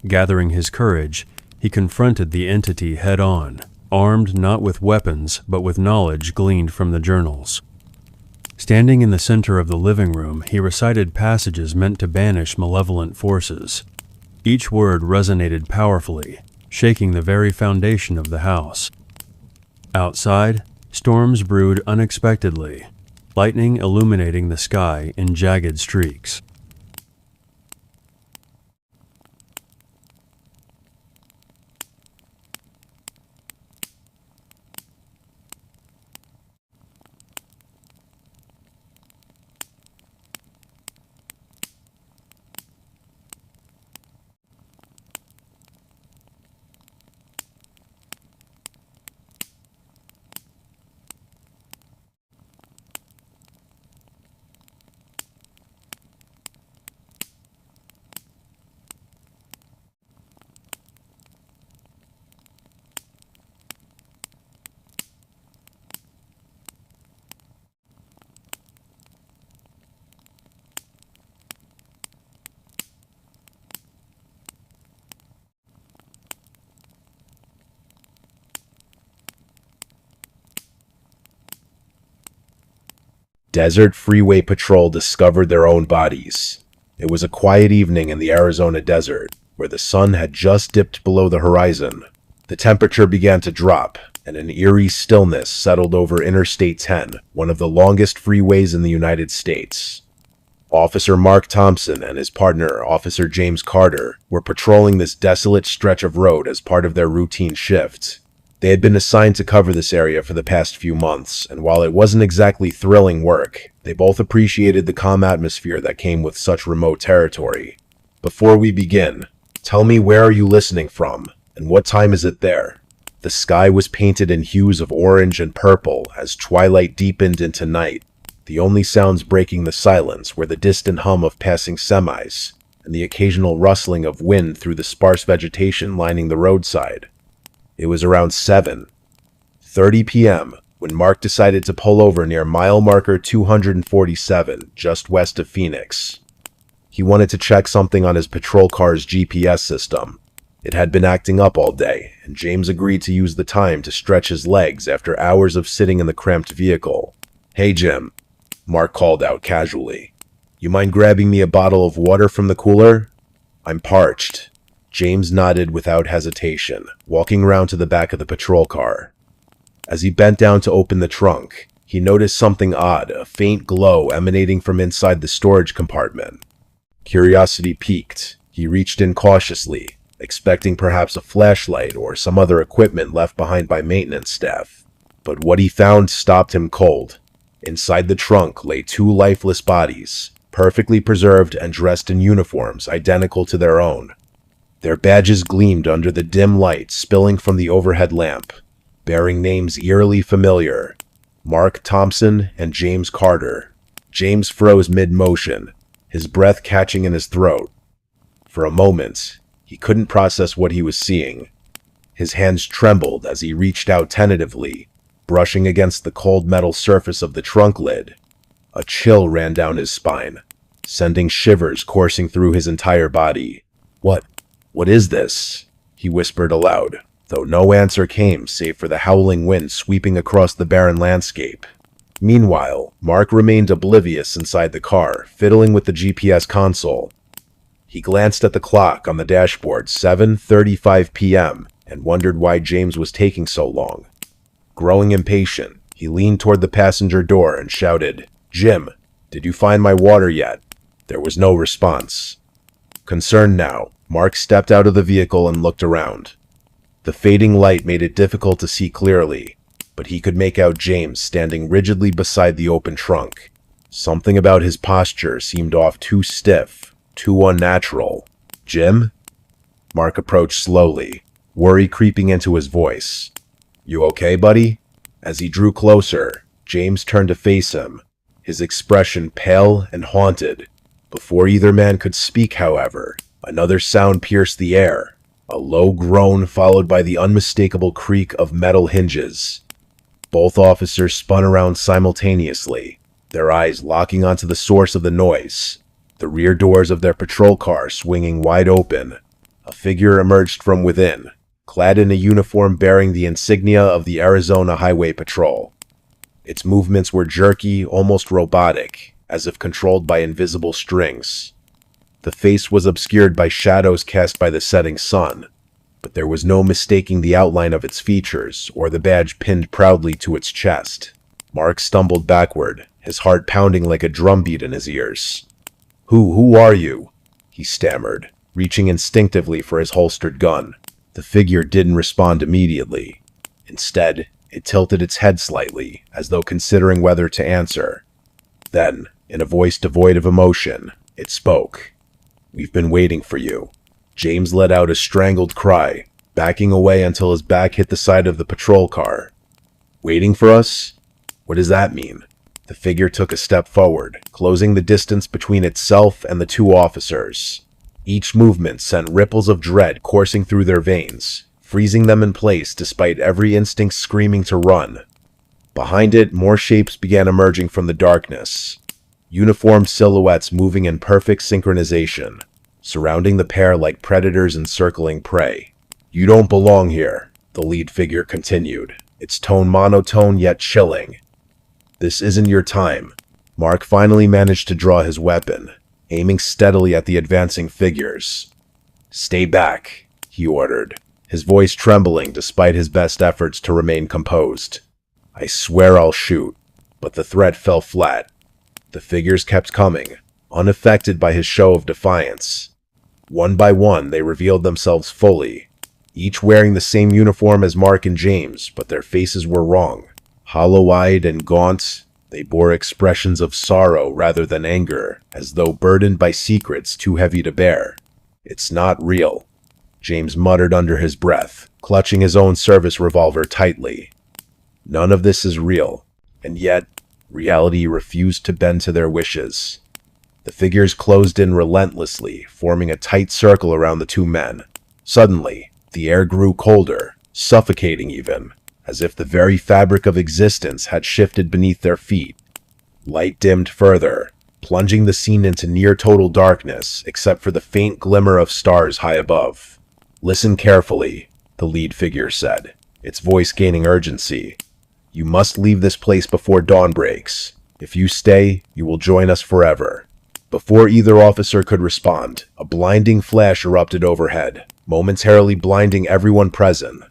Gathering his courage, he confronted the entity head-on, armed not with weapons but with knowledge gleaned from the journals. Standing in the center of the living room, he recited passages meant to banish malevolent forces. Each word resonated powerfully, shaking the very foundation of the house. Outside, storms brewed unexpectedly, lightning illuminating the sky in jagged streaks. Desert Freeway Patrol discovered their own bodies. It was a quiet evening in the Arizona desert, where the sun had just dipped below the horizon. The temperature began to drop, and an eerie stillness settled over Interstate 10, one of the longest freeways in the United States. Officer Mark Thompson and his partner, Officer James Carter, were patrolling this desolate stretch of road as part of their routine shift. They had been assigned to cover this area for the past few months, and while it wasn't exactly thrilling work, they both appreciated the calm atmosphere that came with such remote territory. Before we begin, tell me, where are you listening from, and what time is it there? The sky was painted in hues of orange and purple as twilight deepened into night. The only sounds breaking the silence were the distant hum of passing semis and the occasional rustling of wind through the sparse vegetation lining the roadside. It was around 7:30 p.m. when Mark decided to pull over near mile marker 247, just west of Phoenix. He wanted to check something on his patrol car's GPS system. It had been acting up all day, and James agreed to use the time to stretch his legs after hours of sitting in the cramped vehicle. "Hey, Jim," Mark called out casually. "You mind grabbing me a bottle of water from the cooler? I'm parched." James nodded without hesitation, walking around to the back of the patrol car. As he bent down to open the trunk, he noticed something odd, a faint glow emanating from inside the storage compartment. Curiosity piqued. He reached in cautiously, expecting perhaps a flashlight or some other equipment left behind by maintenance staff. But what he found stopped him cold. Inside the trunk lay two lifeless bodies, perfectly preserved and dressed in uniforms identical to their own. Their badges gleamed under the dim light spilling from the overhead lamp, bearing names eerily familiar: Mark Thompson and James Carter. James froze mid-motion, his breath catching in his throat. For a moment, he couldn't process what he was seeing. His hands trembled as he reached out tentatively, brushing against the cold metal surface of the trunk lid. A chill ran down his spine, sending shivers coursing through his entire body. What is this?" he whispered aloud, though no answer came save for the howling wind sweeping across the barren landscape. Meanwhile, Mark remained oblivious inside the car, fiddling with the GPS console. He glanced at the clock on the dashboard, 7:35 p.m., and wondered why James was taking so long. Growing impatient, he leaned toward the passenger door and shouted, "Jim, did you find my water yet?" There was no response. Concerned now, Mark stepped out of the vehicle and looked around. The fading light made it difficult to see clearly, but he could make out James standing rigidly beside the open trunk. Something about his posture seemed off, too stiff, too unnatural. "Jim?" Mark approached slowly, worry creeping into his voice. "You okay, buddy?" As he drew closer, James turned to face him, his expression pale and haunted. Before either man could speak, however, another sound pierced the air, a low groan followed by the unmistakable creak of metal hinges. Both officers spun around simultaneously, their eyes locking onto the source of the noise. The rear doors of their patrol car swinging wide open, a figure emerged from within, clad in a uniform bearing the insignia of the Arizona Highway Patrol. Its movements were jerky, almost robotic, as if controlled by invisible strings. The face was obscured by shadows cast by the setting sun, but there was no mistaking the outline of its features or the badge pinned proudly to its chest. Mark stumbled backward, his heart pounding like a drumbeat in his ears. Who are you?" he stammered, reaching instinctively for his holstered gun. The figure didn't respond immediately. Instead, it tilted its head slightly, as though considering whether to answer. Then, in a voice devoid of emotion, it spoke. "We've been waiting for you." James let out a strangled cry, backing away until his back hit the side of the patrol car. "Waiting for us? What does that mean?" The figure took a step forward, closing the distance between itself and the two officers. Each movement sent ripples of dread coursing through their veins, freezing them in place despite every instinct screaming to run. Behind it, more shapes began emerging from the darkness, uniformed silhouettes moving in perfect synchronization, surrounding the pair like predators encircling prey. "You don't belong here," the lead figure continued, its tone monotone yet chilling. "This isn't your time. Mark finally managed to draw his weapon, aiming steadily at the advancing figures. "Stay back," he ordered, his voice trembling despite his best efforts to remain composed. "I swear I'll shoot," but the threat fell flat. The figures kept coming, unaffected by his show of defiance. One by one, they revealed themselves fully, each wearing the same uniform as Mark and James, but their faces were wrong. Hollow-eyed and gaunt, they bore expressions of sorrow rather than anger, as though burdened by secrets too heavy to bear. "It's not real," James muttered under his breath, clutching his own service revolver tightly. None of this is real, and yet reality refused to bend to their wishes. The figures closed in relentlessly, forming a tight circle around the two men. Suddenly, the air grew colder, suffocating even, as if the very fabric of existence had shifted beneath their feet. Light dimmed further, plunging the scene into near-total darkness, except for the faint glimmer of stars high above. "Listen carefully," the lead figure said, its voice gaining urgency. "You must leave this place before dawn breaks. If you stay, you will join us forever." Before either officer could respond, a blinding flash erupted overhead, momentarily blinding everyone present.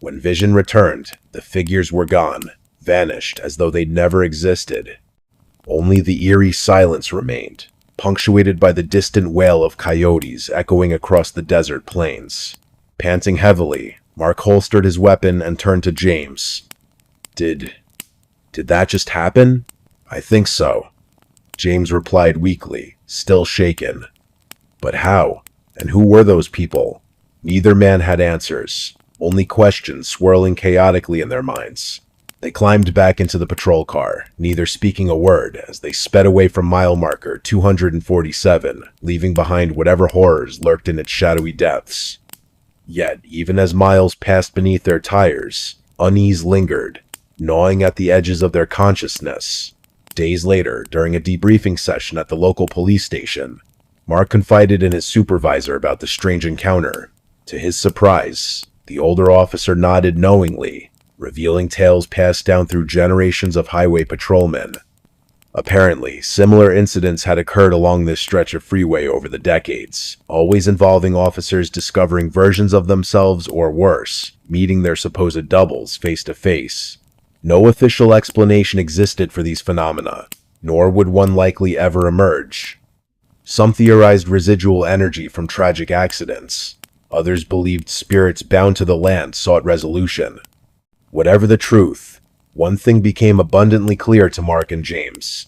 When vision returned, the figures were gone, vanished as though they'd never existed. Only the eerie silence remained, punctuated by the distant wail of coyotes echoing across the desert plains. Panting heavily, Mark holstered his weapon and turned to James. Did that just happen?" "I think so," James replied weakly, still shaken. "But how? And who were those people?" Neither man had answers, only questions swirling chaotically in their minds. They climbed back into the patrol car, neither speaking a word, as they sped away from mile marker 247, leaving behind whatever horrors lurked in its shadowy depths. Yet, even as miles passed beneath their tires, unease lingered, gnawing at the edges of their consciousness. Days later, during a debriefing session at the local police station, Mark confided in his supervisor about the strange encounter. To his surprise, the older officer nodded knowingly, revealing tales passed down through generations of highway patrolmen. Apparently, similar incidents had occurred along this stretch of freeway over the decades, always involving officers discovering versions of themselves or worse, meeting their supposed doubles face to face. No official explanation existed for these phenomena, nor would one likely ever emerge. Some theorized residual energy from tragic accidents. Others believed spirits bound to the land sought resolution. Whatever the truth, one thing became abundantly clear to Mark and James.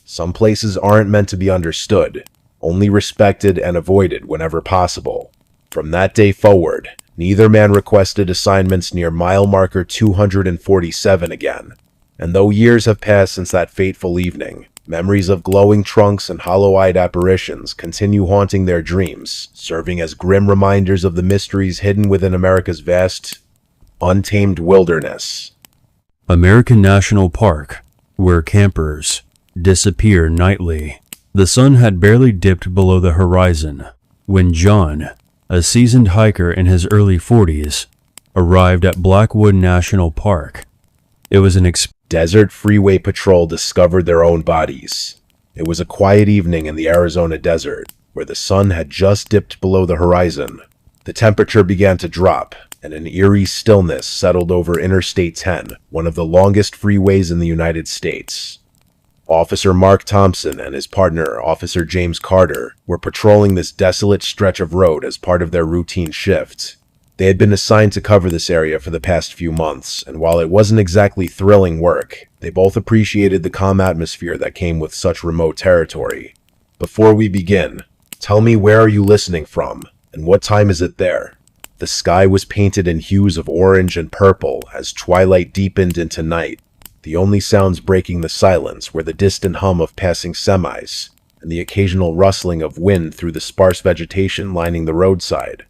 Some places aren't meant to be understood, only respected and avoided whenever possible. From that day forward, neither man requested assignments near mile marker 247 again. And though years have passed since that fateful evening, memories of glowing trunks and hollow-eyed apparitions continue haunting their dreams, serving as grim reminders of the mysteries hidden within America's vast, untamed wilderness. American National Park, where campers disappear nightly. The sun had barely dipped below the horizon when John, a seasoned hiker in his early 40s, arrived at Blackwood National Park. It was an Desert Freeway Patrol discovered their own bodies. It was a quiet evening in the Arizona desert, where the sun had just dipped below the horizon. The temperature began to drop, and an eerie stillness settled over Interstate 10, one of the longest freeways in the United States. Officer Mark Thompson and his partner, Officer James Carter, were patrolling this desolate stretch of road as part of their routine shift. They had been assigned to cover this area for the past few months, and while it wasn't exactly thrilling work, they both appreciated the calm atmosphere that came with such remote territory. "Before we begin, tell me, where are you listening from, and what time is it there?" The sky was painted in hues of orange and purple as twilight deepened into night. The only sounds breaking the silence were the distant hum of passing semis and the occasional rustling of wind through the sparse vegetation lining the roadside.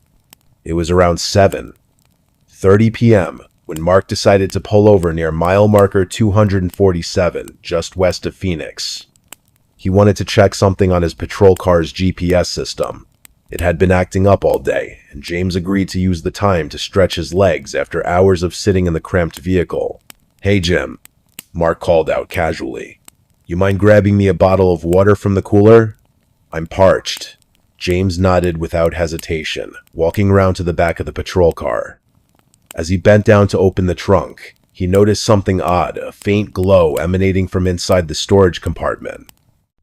It was around 7:30 p.m. when Mark decided to pull over near mile marker 247, just west of Phoenix. He wanted to check something on his patrol car's GPS system. It had been acting up all day, and James agreed to use the time to stretch his legs after hours of sitting in the cramped vehicle. "Hey, Jim," Mark called out casually. You mind grabbing me a bottle of water from the cooler? I'm parched. James nodded without hesitation, walking around to the back of the patrol car. As he bent down to open the trunk, he noticed something odd, a faint glow emanating from inside the storage compartment.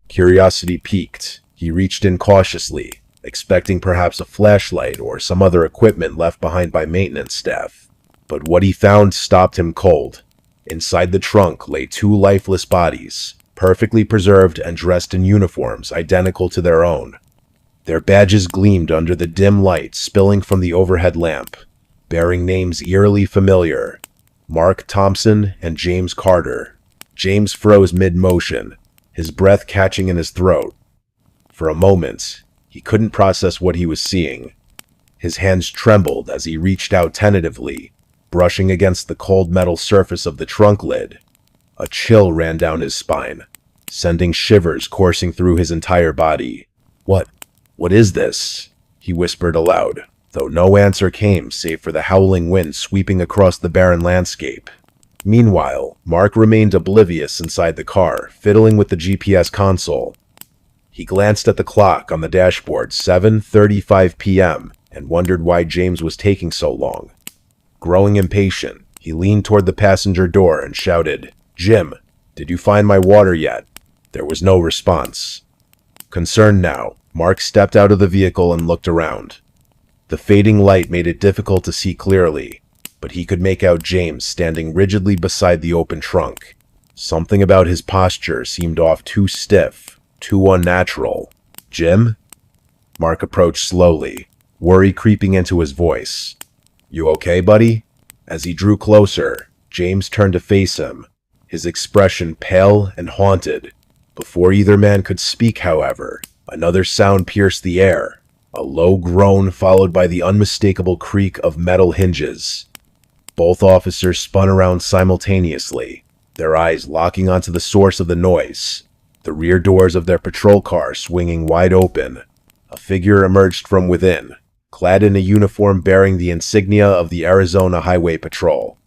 Curiosity piqued. He reached in cautiously, expecting perhaps a flashlight or some other equipment left behind by maintenance staff. But what he found stopped him cold. Inside the trunk lay two lifeless bodies, perfectly preserved and dressed in uniforms identical to their own. Their badges gleamed under the dim light spilling from the overhead lamp, bearing names eerily familiar: Mark Thompson and James Carter. James froze mid-motion, his breath catching in his throat. For a moment, he couldn't process what he was seeing. His hands trembled as he reached out tentatively, brushing against the cold metal surface of the trunk lid. A chill ran down his spine, sending shivers coursing through his entire body. What is this?" he whispered aloud, though no answer came save for the howling wind sweeping across the barren landscape. Meanwhile, Mark remained oblivious inside the car, fiddling with the GPS console. He glanced at the clock on the dashboard, 7:35 p.m., and wondered why James was taking so long. Growing impatient, he leaned toward the passenger door and shouted, "Jim, did you find my water yet?" There was no response. Concerned now, Mark stepped out of the vehicle and looked around. The fading light made it difficult to see clearly, but he could make out James standing rigidly beside the open trunk. Something about his posture seemed off, too stiff, too unnatural. "Jim?" Mark approached slowly, worry creeping into his voice. "You okay, buddy?" As he drew closer, James turned to face him, his expression pale and haunted. Before either man could speak, however, another sound pierced the air, a low groan followed by the unmistakable creak of metal hinges. Both officers spun around simultaneously, their eyes locking onto the source of the noise. The rear doors of their patrol car swinging wide open. A figure emerged from within, clad in a uniform bearing the insignia of the Arizona Highway Patrol.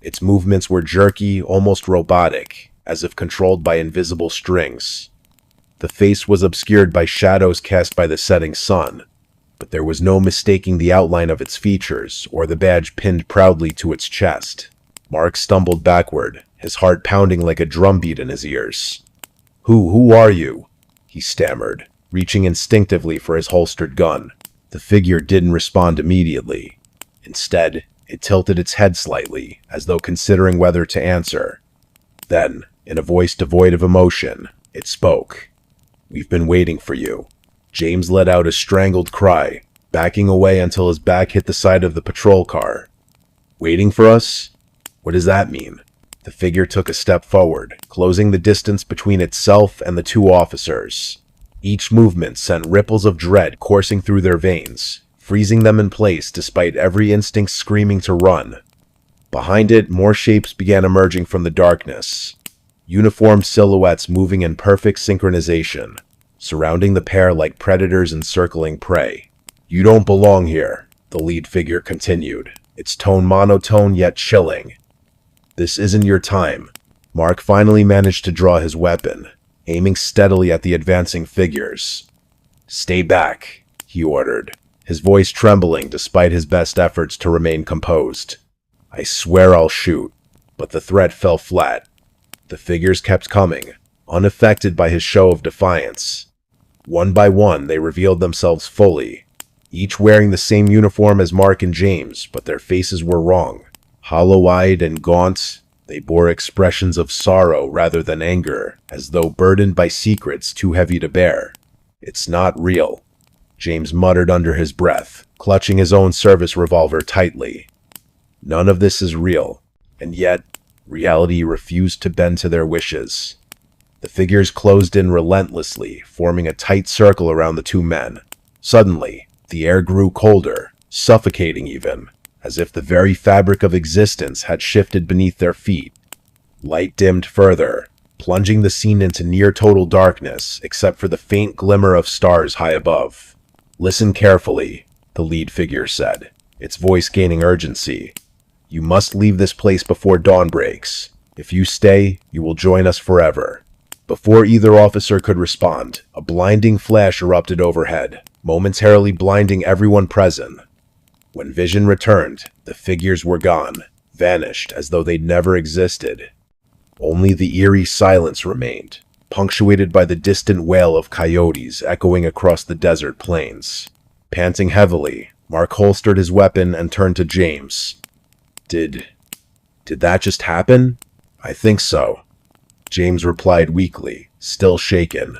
Its movements were jerky, almost robotic, as if controlled by invisible strings. The face was obscured by shadows cast by the setting sun, but there was no mistaking the outline of its features or the badge pinned proudly to its chest. Mark stumbled backward, his heart pounding like a drumbeat in his ears. Who are you?" he stammered, reaching instinctively for his holstered gun. The figure didn't respond immediately. Instead, it tilted its head slightly, as though considering whether to answer. Then, in a voice devoid of emotion, it spoke. "We've been waiting for you." James let out a strangled cry, backing away until his back hit the side of the patrol car. "Waiting for us? What does that mean?" The figure took a step forward, closing the distance between itself and the two officers. Each movement sent ripples of dread coursing through their veins, freezing them in place despite every instinct screaming to run. Behind it, more shapes began emerging from the darkness, uniformed silhouettes moving in perfect synchronization, surrounding the pair like predators encircling prey. "You don't belong here," the lead figure continued, its tone monotone yet chilling. "This isn't your time." Mark finally managed to draw his weapon, aiming steadily at the advancing figures. "Stay back," he ordered, his voice trembling despite his best efforts to remain composed. "I swear I'll shoot." But the threat fell flat. The figures kept coming, unaffected by his show of defiance. One by one, they revealed themselves fully, each wearing the same uniform as Mark and James, but their faces were wrong. Hollow-eyed and gaunt, they bore expressions of sorrow rather than anger, as though burdened by secrets too heavy to bear. "It's not real," James muttered under his breath, clutching his own service revolver tightly. None of this is real, and yet reality refused to bend to their wishes. The figures closed in relentlessly, forming a tight circle around the two men. Suddenly, the air grew colder, suffocating even, as if the very fabric of existence had shifted beneath their feet. Light dimmed further, plunging the scene into near-total darkness, except for the faint glimmer of stars high above. "Listen carefully," the lead figure said, its voice gaining urgency. "You must leave this place before dawn breaks. If you stay, you will join us forever." Before either officer could respond, a blinding flash erupted overhead, momentarily blinding everyone present. When vision returned, the figures were gone, vanished as though they'd never existed. Only the eerie silence remained, punctuated by the distant wail of coyotes echoing across the desert plains. Panting heavily, Mark holstered his weapon and turned to James. Did that just happen? I think so. James replied weakly, still shaken.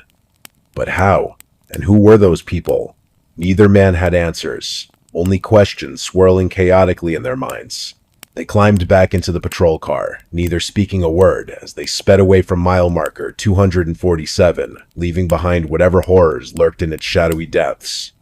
But how? And who were those people? Neither man had answers, only questions swirling chaotically in their minds. They climbed back into the patrol car, neither speaking a word, as they sped away from mile marker 247, leaving behind whatever horrors lurked in its shadowy depths.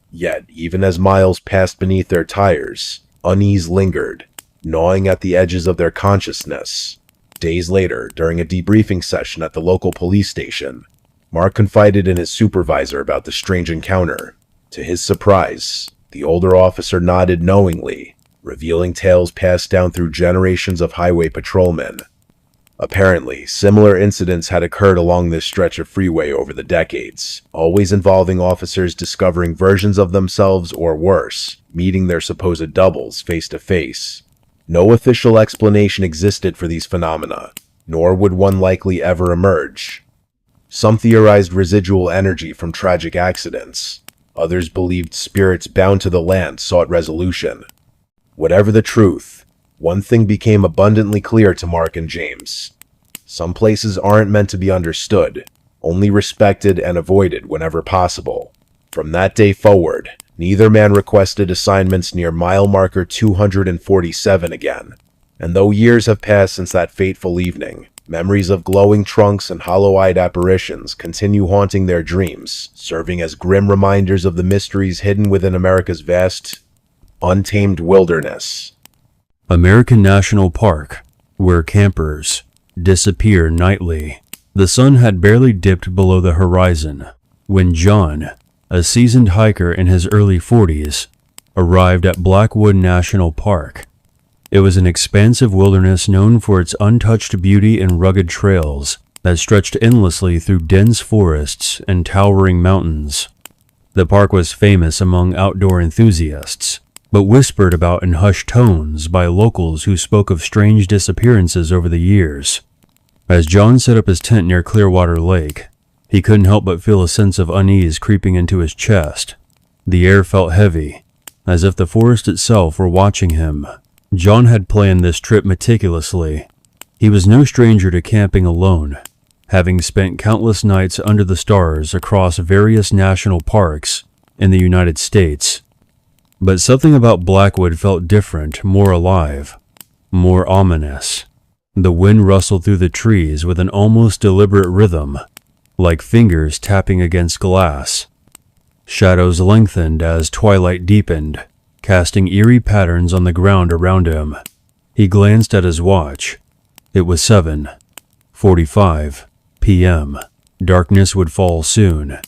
Yet, even as miles passed beneath their tires, unease lingered, gnawing at the edges of their consciousness. Days later, during a debriefing session at the local police station, Mark confided in his supervisor about the strange encounter. To his surprise, the older officer nodded knowingly, revealing tales passed down through generations of highway patrolmen. Apparently, similar incidents had occurred along this stretch of freeway over the decades, always involving officers discovering versions of themselves or worse, meeting their supposed doubles face to face. No official explanation existed for these phenomena, nor would one likely ever emerge. Some theorized residual energy from tragic accidents. Others believed spirits bound to the land sought resolution. Whatever the truth, one thing became abundantly clear to Mark and James. Some places aren't meant to be understood, only respected and avoided whenever possible. From that day forward, neither man requested assignments near mile marker 247 again. And though years have passed since that fateful evening, memories of glowing trunks and hollow-eyed apparitions continue haunting their dreams, serving as grim reminders of the mysteries hidden within America's vast, untamed wilderness. American National Park, where campers disappear nightly. The sun had barely dipped below the horizon when John, a seasoned hiker in his early 40s, arrived at Blackwood National Park. It was an expansive wilderness known for its untouched beauty and rugged trails that stretched endlessly through dense forests and towering mountains. The park was famous among outdoor enthusiasts, but whispered about in hushed tones by locals who spoke of strange disappearances over the years. As John set up his tent near Clearwater Lake, he couldn't help but feel a sense of unease creeping into his chest. The air felt heavy, as if the forest itself were watching him. John had planned this trip meticulously. He was no stranger to camping alone, having spent countless nights under the stars across various national parks in the United States. But something about Blackwood felt different, more alive, more ominous. The wind rustled through the trees with an almost deliberate rhythm, like fingers tapping against glass. Shadows lengthened as twilight deepened, casting eerie patterns on the ground around him. He glanced at his watch. It was 7:45 p.m. Darkness would fall soon,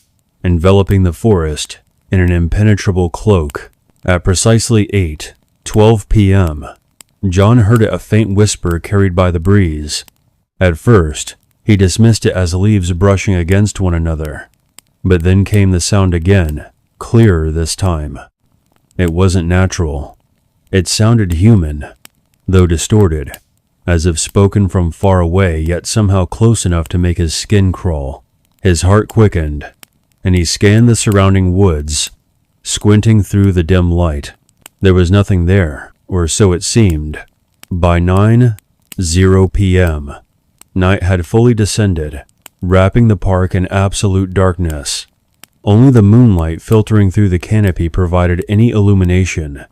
enveloping the forest in an impenetrable cloak. At precisely 8:12 p.m., John heard a faint whisper carried by the breeze. At first, he dismissed it as leaves brushing against one another. But then came the sound again, clearer this time. It wasn't natural. It sounded human, though distorted, as if spoken from far away yet somehow close enough to make his skin crawl. His heart quickened, and he scanned the surrounding woods, squinting through the dim light. There was nothing there, or so it seemed. By 9:00 p.m., night had fully descended, wrapping the park in absolute darkness. Only the moonlight filtering through the canopy provided any illumination.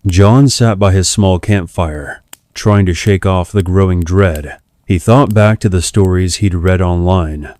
John sat by his small campfire, trying to shake off the growing dread. He thought back to the stories he'd read online,